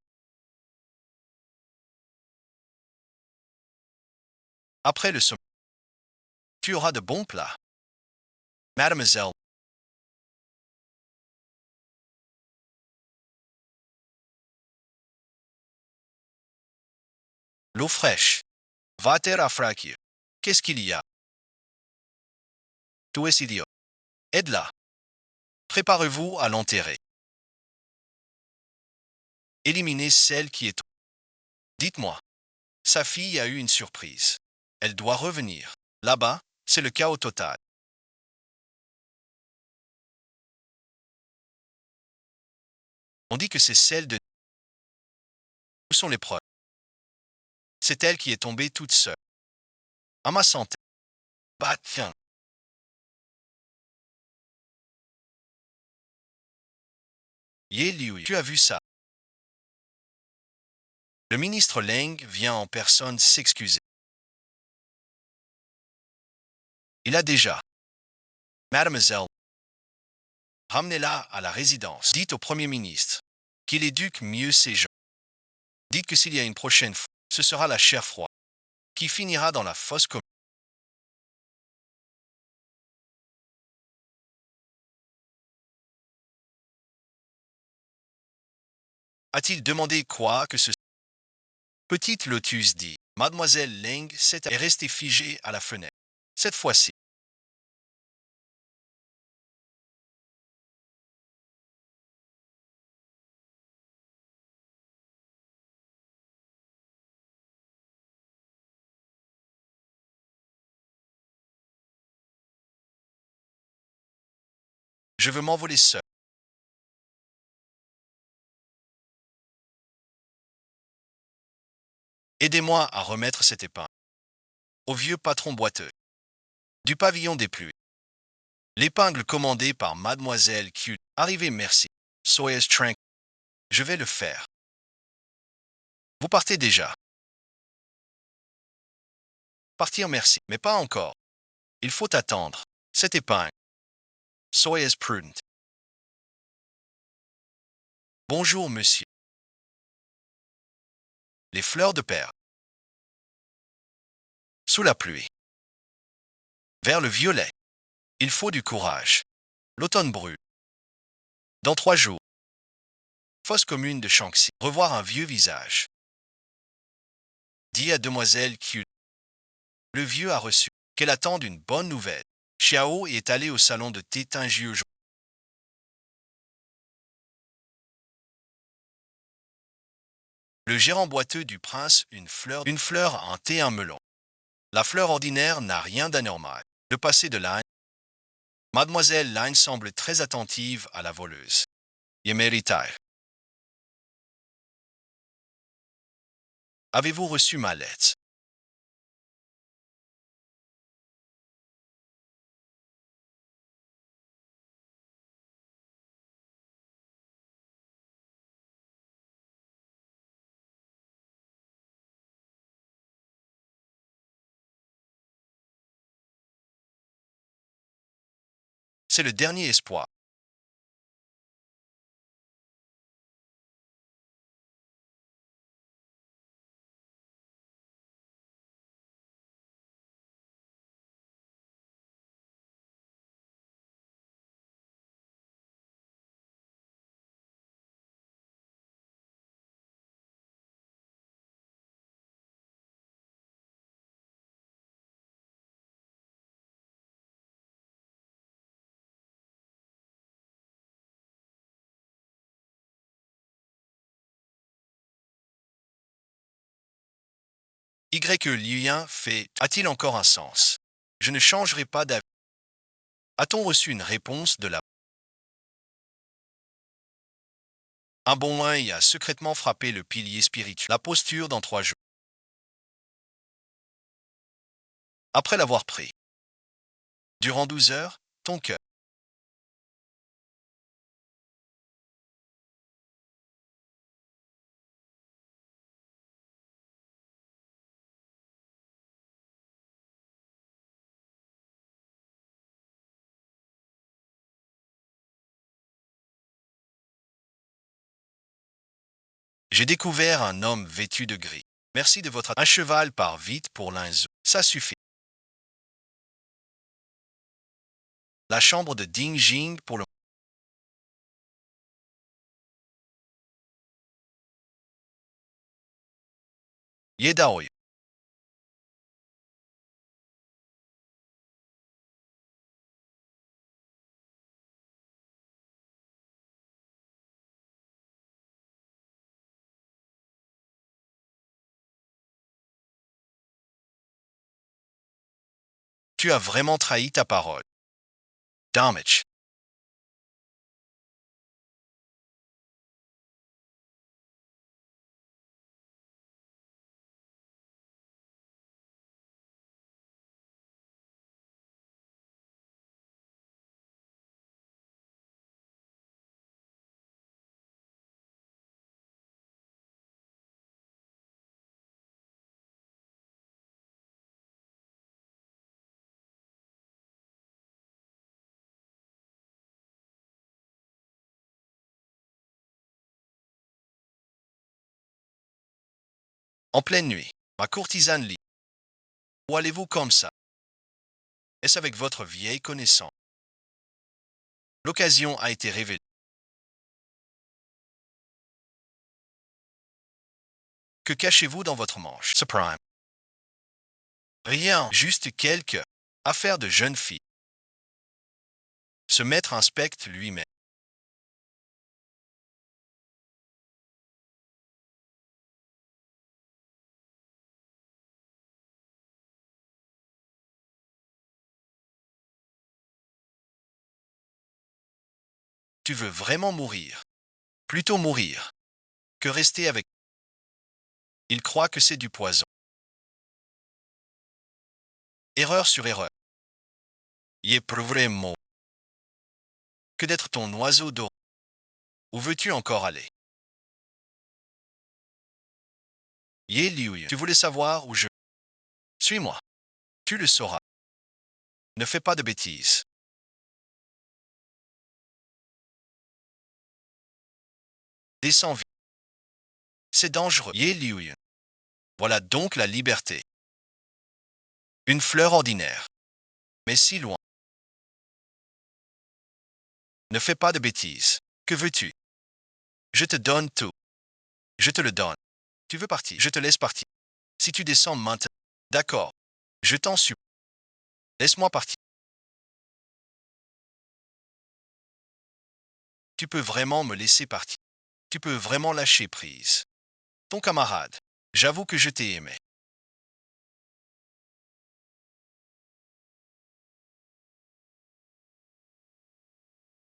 Après le sommet, tu auras de bons plats. Mademoiselle, l'eau fraîche. Va te rafraîchir. Qu'est-ce qu'il y a? Tu es idiot. Aide-la. Préparez-vous à l'enterrer. Éliminez celle qui est... Dites-moi, sa fille a eu une surprise. Elle doit revenir. Là-bas, c'est le chaos total. On dit que c'est celle de... Où sont les preuves? C'est elle qui est tombée toute seule. À ma santé. Bah tiens. Ye Liu, tu as vu ça? Le ministre Leng vient en personne s'excuser. Il a déjà. Mademoiselle, ramenez-la à la résidence. Dites au Premier ministre qu'il éduque mieux ses gens. Dites que s'il y a une prochaine fois, ce sera la chair froide qui finira dans la fosse commune. A-t-il demandé quoi que ce... Petite Lotus dit. Mademoiselle Leng est restée figée à la fenêtre. Cette fois-ci, je veux m'envoler seul. Aidez-moi à remettre cette épingle au vieux patron boiteux du pavillon des pluies. L'épingle commandée par Mademoiselle Q. Arrivez, merci. Soyez tranquille. Je vais le faire. Vous partez déjà. Partir, merci, mais pas encore. Il faut attendre. Cette épingle. Soyez prudent. Bonjour, monsieur. Les fleurs de perle. Sous la pluie. Vers le violet. Il faut du courage. L'automne brûle. Dans 3 jours. Fosse commune de Shanxi. Revoir un vieux visage. Dit à demoiselle Q. Le vieux a reçu. Qu'elle attende une bonne nouvelle. Xiao est allé au salon de thé Tingy aujourd'hui. Le gérant boiteux du prince, une fleur, un thé, un melon. La fleur ordinaire n'a rien d'anormal. Le passé de Line. Mademoiselle Line semble très attentive à la voleuse. Yemeritai. Avez-vous reçu ma lettre? C'est le dernier espoir. Y que Lien fait a-t-il encore un sens? Je ne changerai pas d'avis. A-t-on reçu une réponse de la... Un bon œil a secrètement frappé le pilier spirituel. La posture dans 3 jours. Après l'avoir pris. Durant 12 heures, ton cœur. J'ai découvert un homme vêtu de gris. Merci de votre... Un cheval part vite pour l'Inzo. Ça suffit. La chambre de Ding Jing pour le... Yedaoy. Tu as vraiment trahi ta parole. Damage. En pleine nuit, ma courtisane lit. Où allez-vous comme ça? Est-ce avec votre vieille connaissance? L'occasion a été révélée. Que cachez-vous dans votre manche? Surprise. Rien, juste quelques affaires de jeune fille. Ce maître inspecte lui-même. Tu veux vraiment mourir? Plutôt mourir que rester avec. Il croit que c'est du poison. Erreur sur erreur. Y éprouverai mot. Que d'être ton oiseau d'eau. Où veux-tu encore aller? Yé Liu, tu voulais savoir où je... Suis-moi. Tu le sauras. Ne fais pas de bêtises. Descends vite. C'est dangereux. Yé Liu. Voilà donc la liberté. Une fleur ordinaire. Mais si loin. Ne fais pas de bêtises. Que veux-tu? Je te donne tout. Je te le donne. Tu veux partir? Je te laisse partir. Si tu descends maintenant. D'accord. Je t'en supplie. Laisse-moi partir. Tu peux vraiment me laisser partir. Tu peux vraiment lâcher prise. Ton camarade. J'avoue que je t'ai aimé.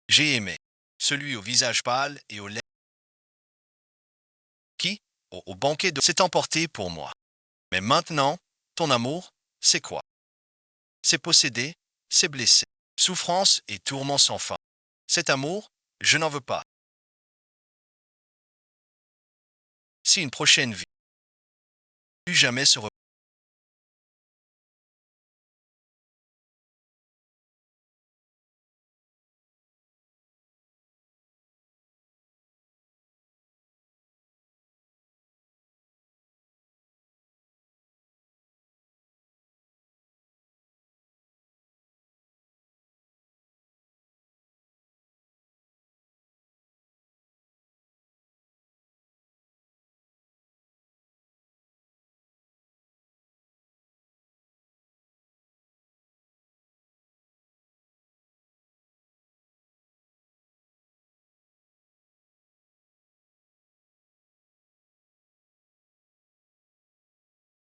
J'ai aimé. Celui au visage pâle et aux lèvres qui, au banquet de s'est emporté pour moi. Mais maintenant, ton amour, c'est quoi? C'est possédé, c'est blessé. Souffrance et tourment sans fin. Cet amour, je n'en veux pas. Si une prochaine vie, plus jamais se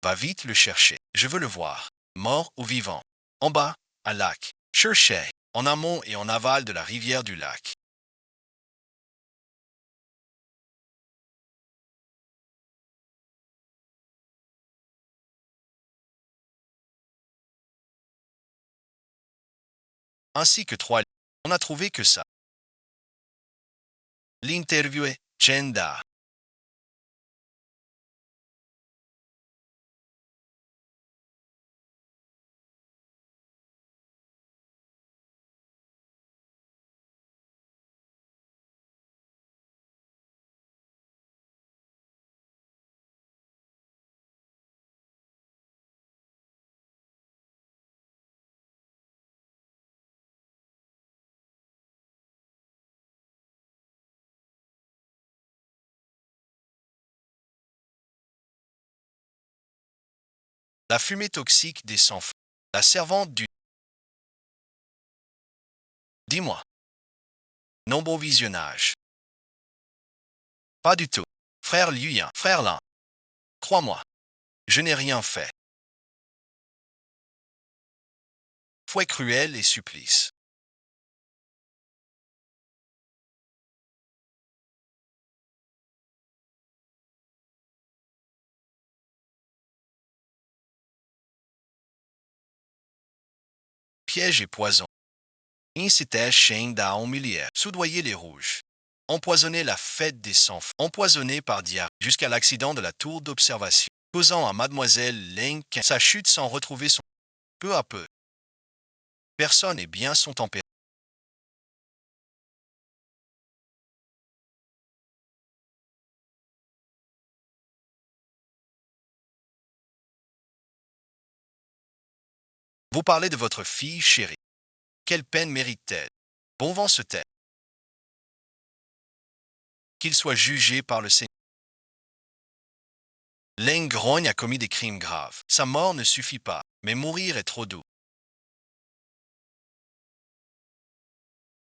va vite le chercher. Je veux le voir, mort ou vivant. En bas, à lac. Cherchez, en amont et en aval de la rivière du lac. Ainsi que trois. On a trouvé que ça. L'interview est Chenda. La fumée toxique des sans-fous. La servante du. Dis-moi. Non bon visionnage. Pas du tout. Frère Lien, frère Lin. Crois-moi. Je n'ai rien fait. Fouet cruel et supplice. Piège et poison. Inciter chaîne à humilier. Soudoyer les rouges. Empoisonner la fête des sans-fous. Empoisonné par diarrhée. Jusqu'à l'accident de la tour d'observation. Causant à mademoiselle Link sa chute sans retrouver son. Peu à peu. Personne et bien sont tempérés. Vous parlez de votre fille chérie. Quelle peine mérite-t-elle? Bon vent se tait. Qu'il soit jugé par le Seigneur. Leng Grogne a commis des crimes graves. Sa mort ne suffit pas, mais mourir est trop doux.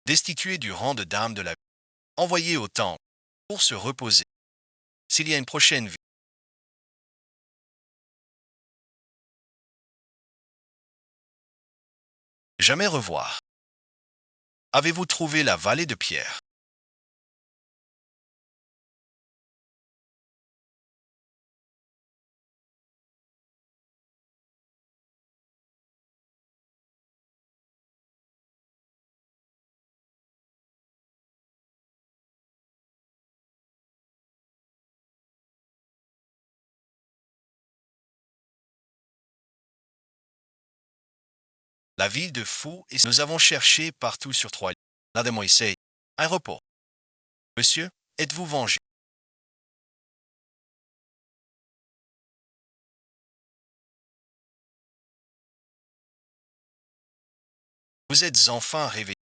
Destitué du rang de dame de la vie. Envoyé au temple pour se reposer. S'il y a une prochaine vie, jamais revoir. Avez-vous trouvé la vallée de pierre? La ville de Fou et nous avons cherché partout sur trois lieux. Là Moïse. Un repos. Monsieur, êtes-vous vengé? Vous êtes enfin réveillé.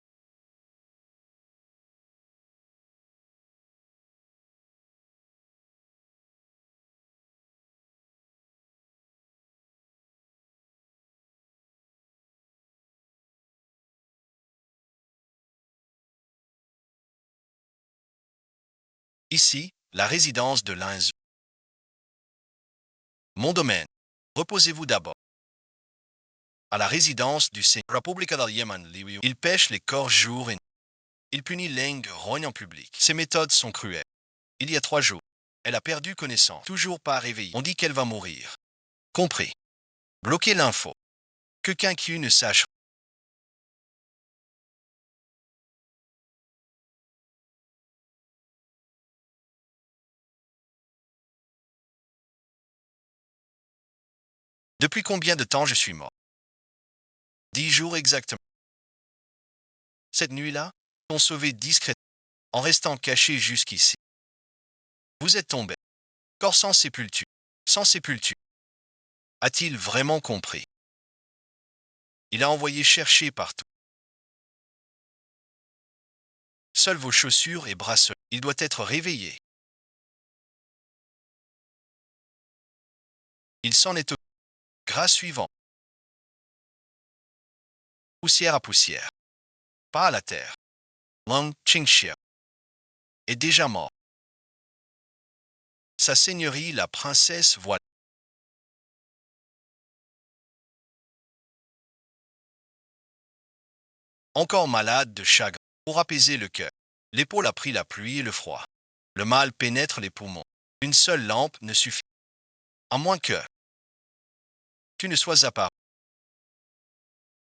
Ici, la résidence de Linzu. Mon domaine. Reposez-vous d'abord. À la résidence du Seigneur. Repubblica del Yemen, il pêche les corps jour et nuit. Il punit Leng rogne en public. Ses méthodes sont cruelles. Il y a 3 jours, elle a perdu connaissance. Toujours pas réveillée. On dit qu'elle va mourir. Compris. Bloquez l'info. Que quelqu'un ne sache. Depuis combien de temps je suis mort? 10 jours exactement. Cette nuit-là, on sauvé discrètement, en restant caché jusqu'ici. Vous êtes tombé. Corps sans sépulture. Sans sépulture. A-t-il vraiment compris? Il a envoyé chercher partout. Seules vos chaussures et bracelets. Il doit être réveillé. Il s'en est occupé. Gras suivant. Poussière à poussière. Pas à la terre. Long Qingxia est déjà mort. Sa seigneurie, la princesse, voilà. Encore malade de chagrin. Pour apaiser le cœur. L'épaule a pris la pluie et le froid. Le mal pénètre les poumons. Une seule lampe ne suffit. À moins que tu ne sois apparu.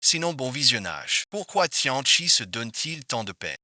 Sinon, bon visionnage. Pourquoi Tianchi se donne-t-il tant de peine?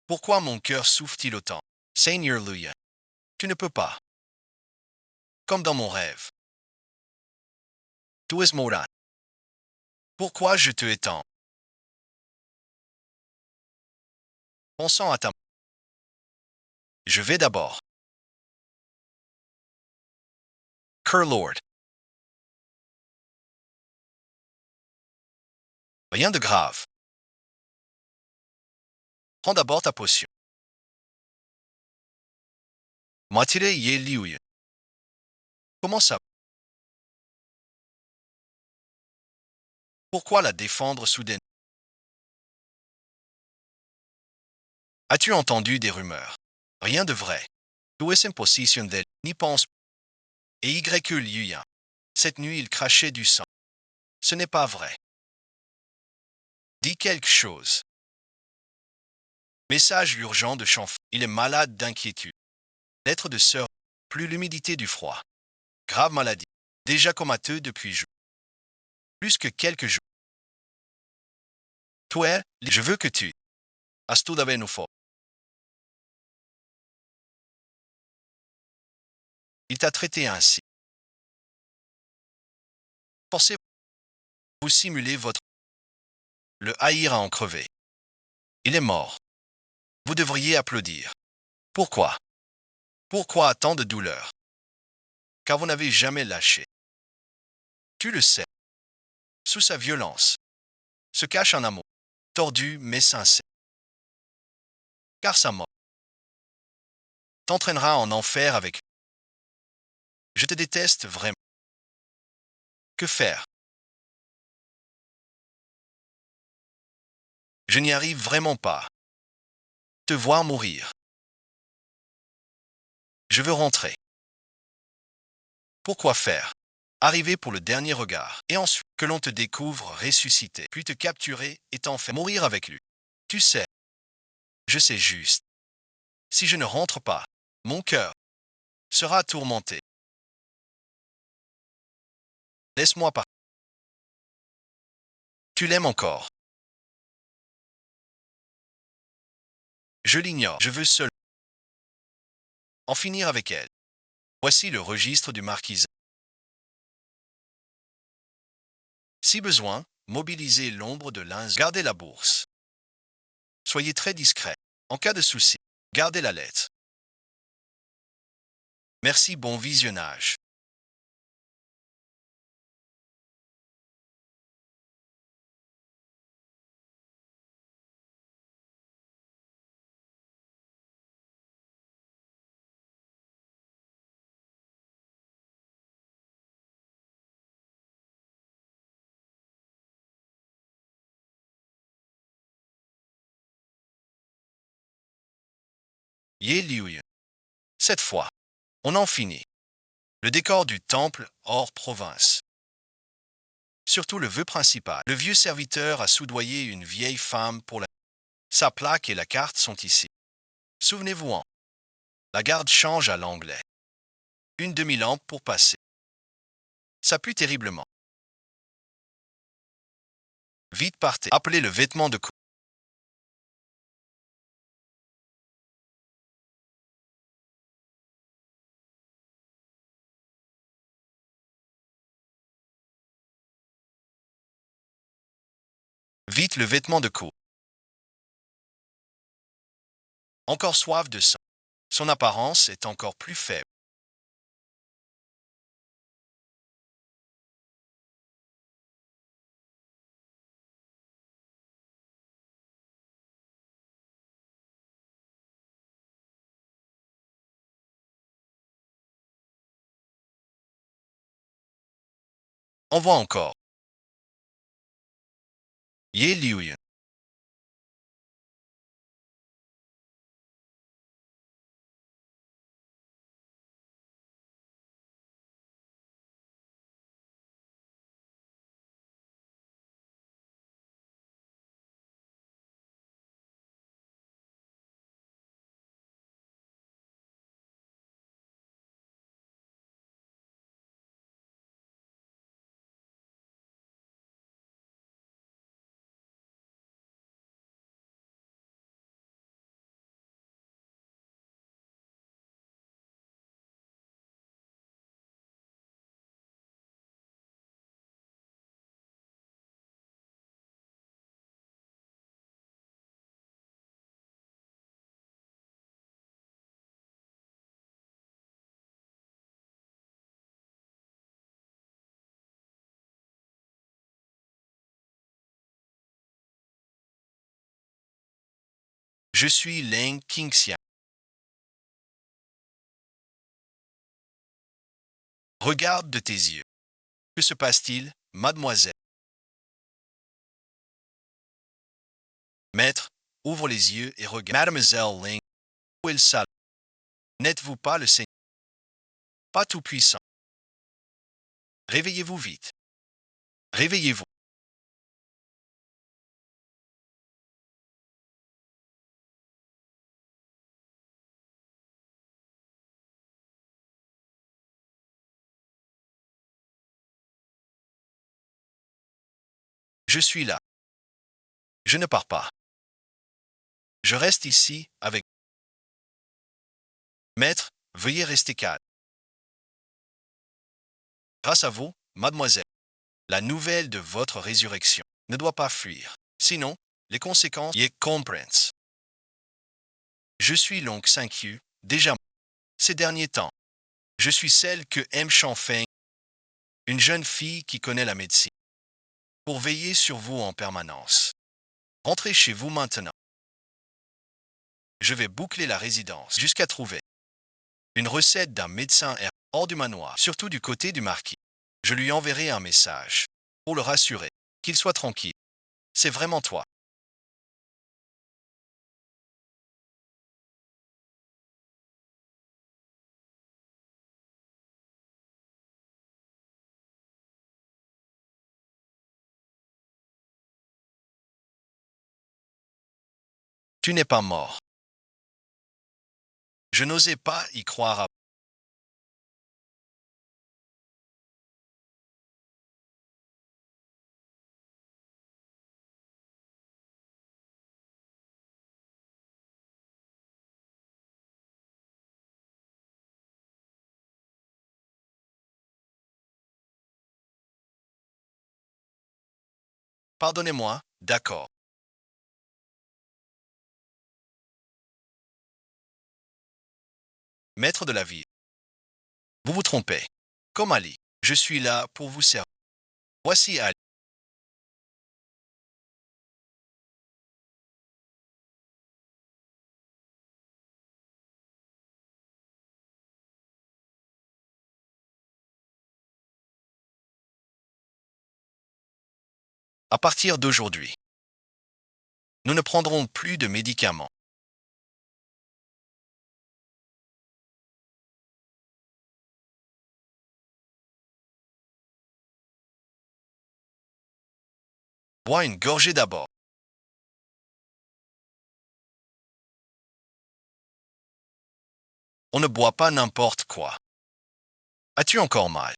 Pourquoi mon cœur souffre-t-il autant? Seigneur Luya, tu ne peux pas. Comme dans mon rêve. Tu es Moran. Pourquoi je te étends? Pensant à ta... Je vais d'abord. Curlord. Rien de grave. Prends d'abord ta potion. Matire Ye Liuya. Comment ça? Pourquoi la défendre soudaine? As-tu entendu des rumeurs? Rien de vrai. Tu es en position d'elle, n'y pense pas. Et Y que Liuya. Cette nuit, il crachait du sang. Ce n'est pas vrai. Dis quelque chose. Message urgent de Chanfan. Il est malade d'inquiétude. Lettre de sœur. Plus l'humidité du froid. Grave maladie. Déjà comateux depuis jours. Plus que quelques jours. Toi, je veux que tu. Astudavenoufo. Il t'a traité ainsi. Forcez vous simuler votre. Le haïr à en crever. Il est mort. Vous devriez applaudir. Pourquoi? Pourquoi tant de douleur? Car vous n'avez jamais lâché. Tu le sais. Sous sa violence. Se cache un amour. Tordu mais sincère. Car sa mort t'entraînera en enfer avec. Je te déteste vraiment. Que faire? Je n'y arrive vraiment pas. Te voir mourir. Je veux rentrer. Pourquoi faire? Arriver pour le dernier regard, et ensuite que l'on te découvre ressuscité, puis te capturer et t'en faire mourir avec lui. Tu sais, je sais juste. Si je ne rentre pas, mon cœur sera tourmenté. Laisse-moi partir. Tu l'aimes encore. Je l'ignore. Je veux seul en finir avec elle. Voici le registre du marquis. Si besoin, mobilisez l'ombre de l'un. Gardez la bourse. Soyez très discret. En cas de souci, gardez la lettre. Merci, bon visionnage. Ye Liu. Cette fois, on en finit. Le décor du temple hors province. Surtout le vœu principal. Le vieux serviteur a soudoyé une vieille femme pour la... Sa plaque et la carte sont ici. Souvenez-vous-en. La garde change à l'anglais. Une demi-lampe pour passer. Ça pue terriblement. Vite partez. Appelez le vêtement de cou. Vite le vêtement de cou. Encore soif de sang. Son apparence est encore plus faible. On voit encore. Ye Liu. Je suis Ling Qingxian. Regarde de tes yeux. Que se passe-t-il, mademoiselle? Maître, ouvre les yeux et regarde. Mademoiselle Ling, où est le salon? N'êtes-vous pas le Seigneur? Pas tout-puissant. Réveillez-vous vite. Réveillez-vous. Je suis là. Je ne pars pas. Je reste ici avec... Maître, veuillez rester calme. Grâce à vous, mademoiselle, la nouvelle de votre résurrection ne doit pas fuir. Sinon, les conséquences y comprennent. Je suis l'oncle 5U, déjà ces derniers temps. Je suis celle que aime Chanfeng, une jeune fille qui connaît la médecine, pour veiller sur vous en permanence. Rentrez chez vous maintenant. Je vais boucler la résidence jusqu'à trouver une recette d'un médecin hors du manoir, surtout du côté du marquis. Je lui enverrai un message pour le rassurer, qu'il soit tranquille. C'est vraiment toi. Tu n'es pas mort. Je n'osais pas y croire. Pardonnez-moi, d'accord. maître de la vie. Vous vous trompez. Comme Ali, je suis là pour vous servir. Voici Ali. À partir d'aujourd'hui, nous ne prendrons plus de médicaments. Bois une gorgée d'abord. On ne boit pas n'importe quoi. As-tu encore mal?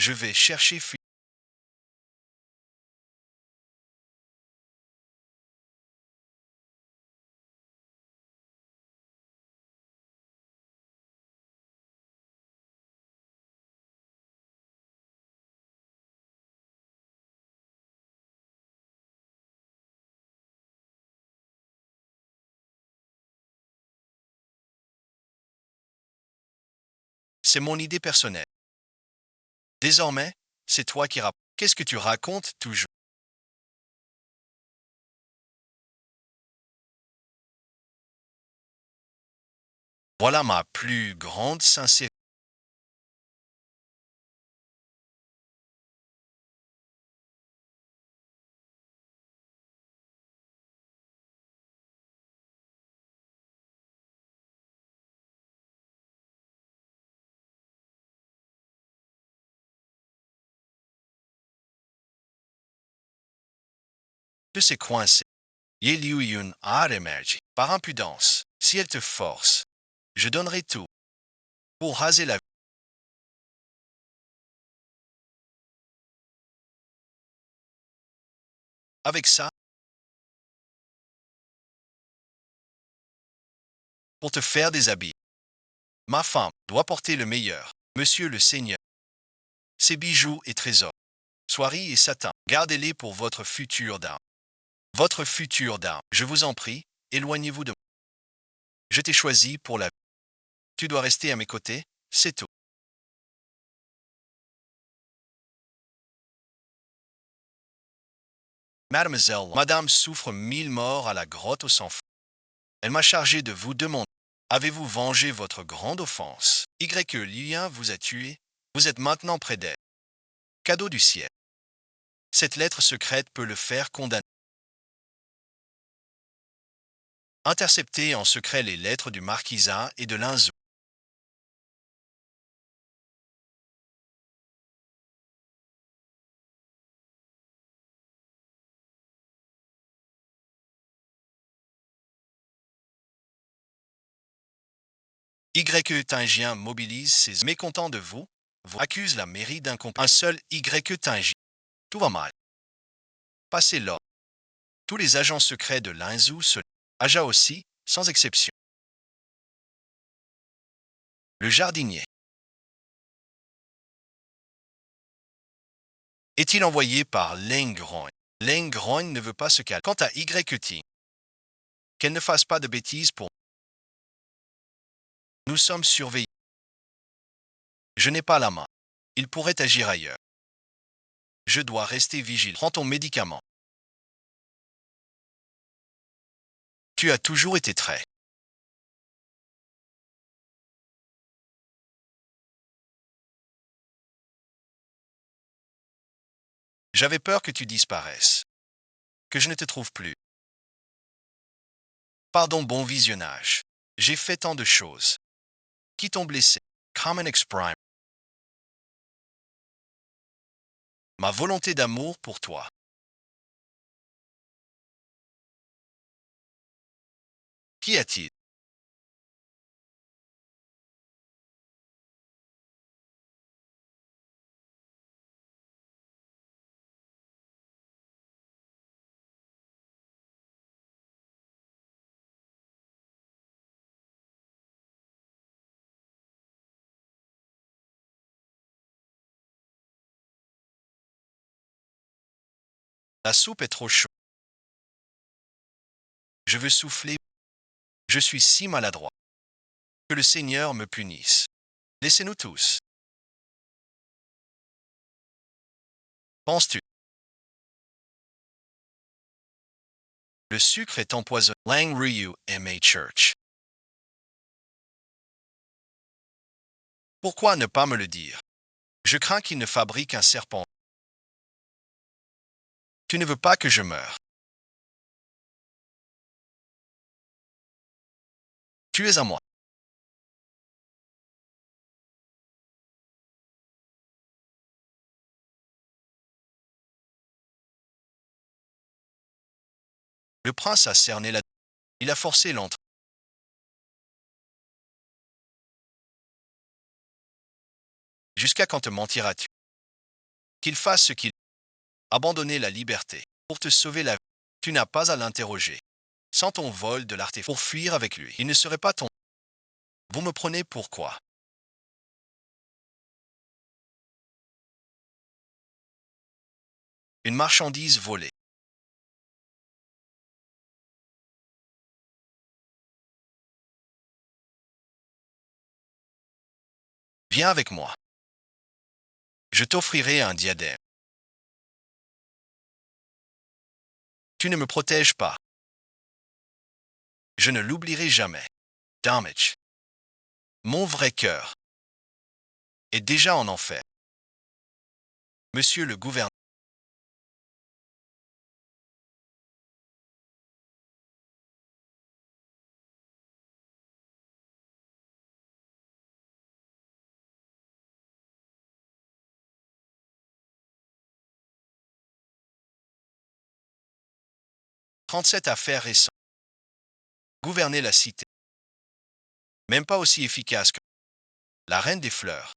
Je vais chercher. C'est mon idée personnelle. Désormais, c'est toi qui racontes. Qu'est-ce que tu racontes toujours? Voilà ma plus grande sincérité. De ces coincés. Yeliu Yun a émergé. Par impudence, si elle te force, je donnerai tout pour raser la vie. Avec ça, pour te faire des habits. Ma femme doit porter le meilleur. Monsieur le Seigneur. Ses bijoux et trésors. Soieries et satin. Gardez-les pour votre future dame. Votre future dame. Je vous en prie, éloignez-vous de moi. Je t'ai choisi pour la vie. Tu dois rester à mes côtés, c'est tout. Mademoiselle, Madame souffre 1000 morts à la grotte au sang fond. Elle m'a chargé de vous demander. Avez-vous vengé votre grande offense? Y. Lien vous a tué. Vous êtes maintenant près d'elle. Cadeau du ciel. Cette lettre secrète peut le faire condamner. Interceptez en secret les lettres du marquisat et de Linzou. Y. Tingien mobilise ses mécontents de vous, vous accuse la mairie d'incompétence. Un seul Y. Tingien. Tout va mal. Passez l'ordre. Tous les agents secrets de Linzou se Aja aussi, sans exception. Le jardinier. Est-il envoyé par Leng Groin? Leng Groin ne veut pas se calmer. Quant à Y. Qu'elle ne fasse pas de bêtises pour nous sommes surveillés. Je n'ai pas la main. Il pourrait agir ailleurs. Je dois rester vigile. Prends ton médicament. Tu as toujours été très. J'avais peur que tu disparaisses. Que je ne te trouve plus. Pardon, bon visionnage. J'ai fait tant de choses. Qui t'ont blessé? Common Prime. Ma volonté d'amour pour toi. Qu'y a-t-il? La soupe est trop chaude. Je veux souffler. Je suis si maladroit. Que le Seigneur me punisse. Laissez-nous tous. Penses-tu? Le sucre est empoisonné. Lang Ryu M.A. Church. Pourquoi ne pas me le dire? Je crains qu'il ne fabrique un serpent. Tu ne veux pas que je meure. Tu es à moi. Le prince a cerné la... Il a forcé l'entrée. Jusqu'à quand te mentiras-tu? Qu'il fasse ce qu'il... Abandonner la liberté. Pour te sauver la vie. Tu n'as pas à l'interroger. Sans ton vol de l'artefact pour fuir avec lui. Il ne serait pas ton... Vous me prenez pour quoi? Une marchandise volée. Viens avec moi. Je t'offrirai un diadème. Tu ne me protèges pas. Je ne l'oublierai jamais. Damage. Mon vrai cœur est déjà en enfer. Monsieur le gouverneur. Trente-sept affaires récentes. Gouverner la cité. Même pas aussi efficace que la reine des fleurs.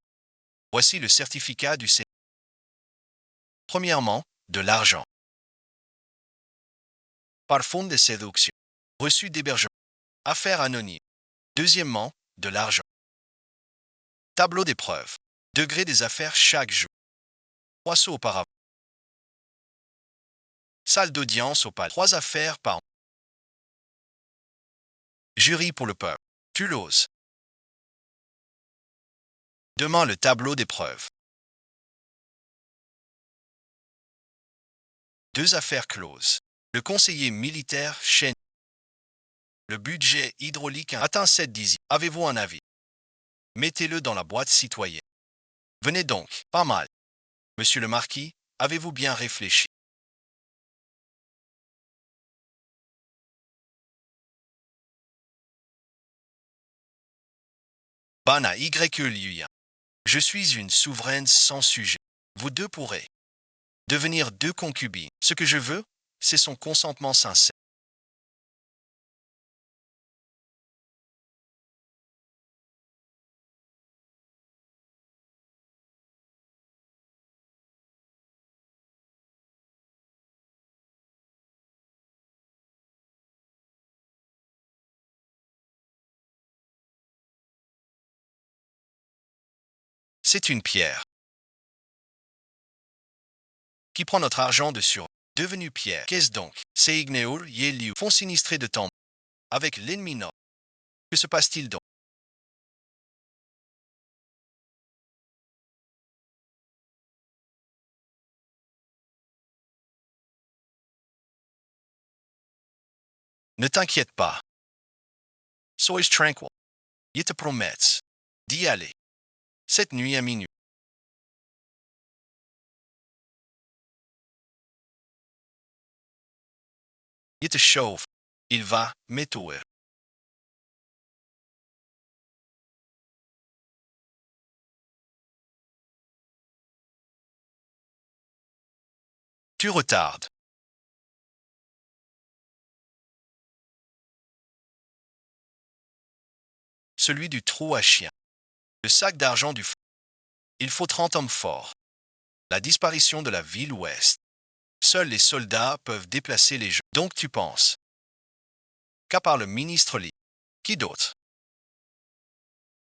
Voici le certificat du Seigneur. Premièrement, de l'argent. Parfum de séduction. Reçu d'hébergement. Affaires anonymes. Deuxièmement, de l'argent. Tableau d'épreuve. Degré des affaires chaque jour. Poisson auparavant. Salle d'audience au palais. 3 affaires par an. Jury pour le peuple. Tu l'oses. Demain le tableau d'épreuve. 2 affaires closes. Le conseiller militaire chaîne. Le budget hydraulique atteint 7 dixièmes. Avez-vous un avis? Mettez-le dans la boîte citoyenne. Venez donc, pas mal. Monsieur le marquis, avez-vous bien réfléchi? Bana YUIA. Je suis une souveraine sans sujet. Vous deux pourrez devenir 2 concubines. Ce que je veux, c'est son consentement sincère. C'est une pierre qui prend notre argent de sur. Devenu pierre. Qu'est-ce donc? C'est Igneul Yeliu. Fond sinistré de temps. Avec l'ennemi nord. Que se passe-t-il donc? Ne t'inquiète pas. Sois tranquille. Je te promets d'y aller. Cette nuit à minuit. Je te chauffe. Il va m'étouffer. Tu retardes. Celui du trou à chien. Le sac d'argent du fou. Il faut 30 hommes forts. La disparition de la ville ouest. Seuls les soldats peuvent déplacer les gens. Donc tu penses qu'à part le ministre Lee, qui d'autre?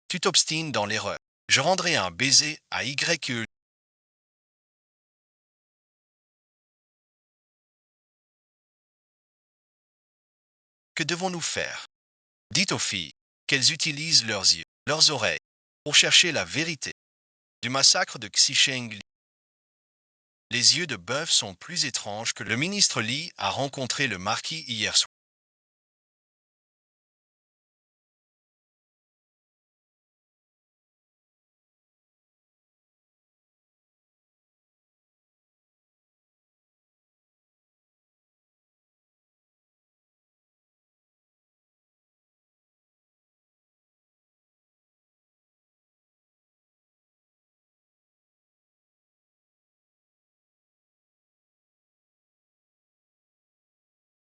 Tu t'obstines dans l'erreur. Je rendrai un baiser à YE Que devons-nous faire? Dites aux filles qu'elles utilisent leurs yeux, leurs oreilles, pour chercher la vérité. Du massacre de Xicheng, les yeux de bœuf sont plus étranges que le ministre Li a rencontré le marquis hier soir.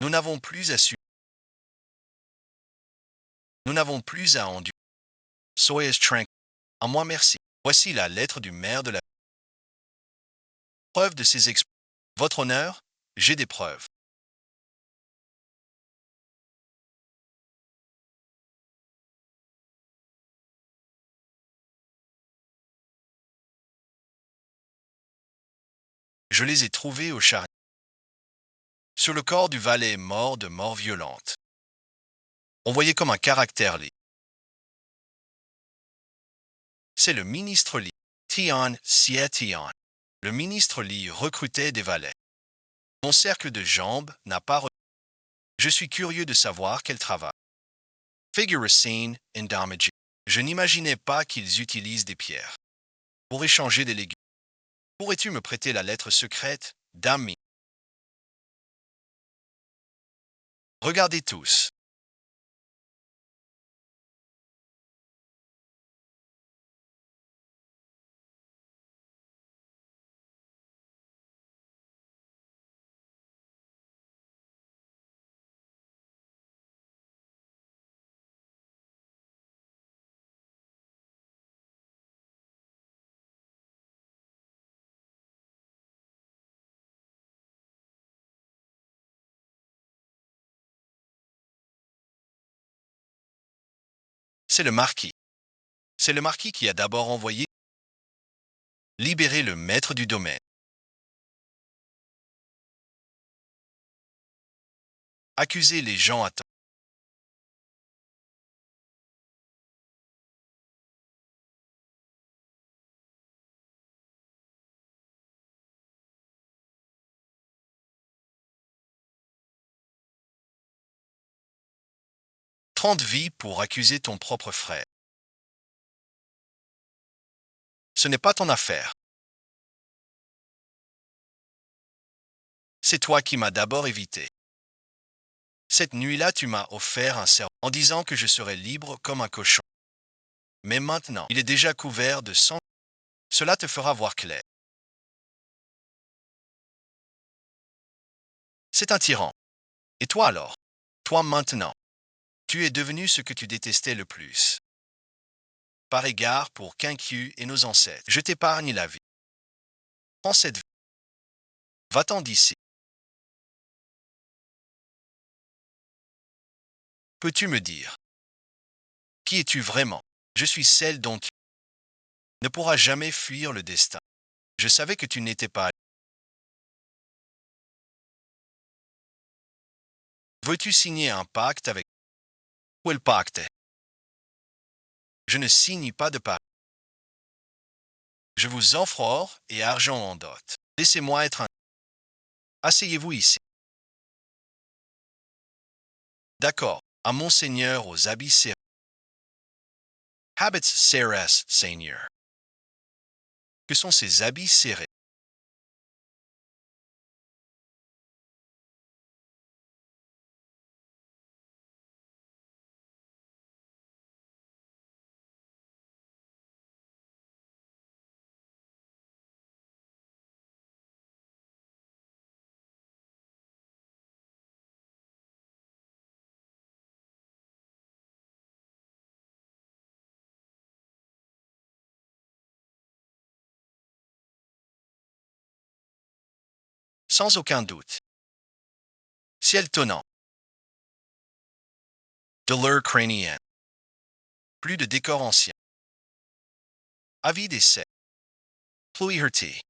Nous n'avons plus à su. Nous n'avons plus à endurer. Soyez tranquille. À moi merci. Voici la lettre du maire de la preuve de ses exploits. Votre honneur, j'ai des preuves. Je les ai trouvées au chariot. Sur le corps du valet mort de mort violente. On voyait comme un caractère Li. C'est le ministre Li. Tian Xie Tian. Le ministre Li recrutait des valets. Mon cercle de jambes n'a pas Je suis curieux de savoir quel travail. Figure scene in damage. Je n'imaginais pas qu'ils utilisent des pierres pour échanger des légumes. Pourrais-tu me prêter la lettre secrète, Dami? Regardez tous. C'est le marquis. C'est le marquis qui a d'abord envoyé libérer le maître du domaine. Accuser les gens à tort. Trente vies pour accuser ton propre frère. Ce n'est pas ton affaire. C'est toi qui m'as d'abord évité. Cette nuit-là, tu m'as offert un serment en disant que je serais libre comme un cochon. Mais maintenant, il est déjà couvert de sang. Cela te fera voir clair. C'est un tyran. Et toi alors? Toi maintenant, tu es devenu ce que tu détestais le plus. Par égard pour Kinqiu et nos ancêtres, je t'épargne la vie. Prends cette vie. Va-t'en d'ici. Peux-tu me dire? Qui es-tu vraiment? Je suis celle dont tu ne pourras jamais fuir le destin. Je savais que tu n'étais pas. Veux-tu signer un pacte avec? Où est le pacte? Je ne signe pas de pacte. Je vous offre or et argent en dot. Laissez-moi être un. Asseyez-vous ici. D'accord. À Monseigneur aux habits serrés. Habits serrés, Seigneur. Que sont ces habits serrés? Sans aucun doute. Ciel tonnant. Douleur crânienne. Plus de décor ancien. Avis d'essai. Pluie heurtée.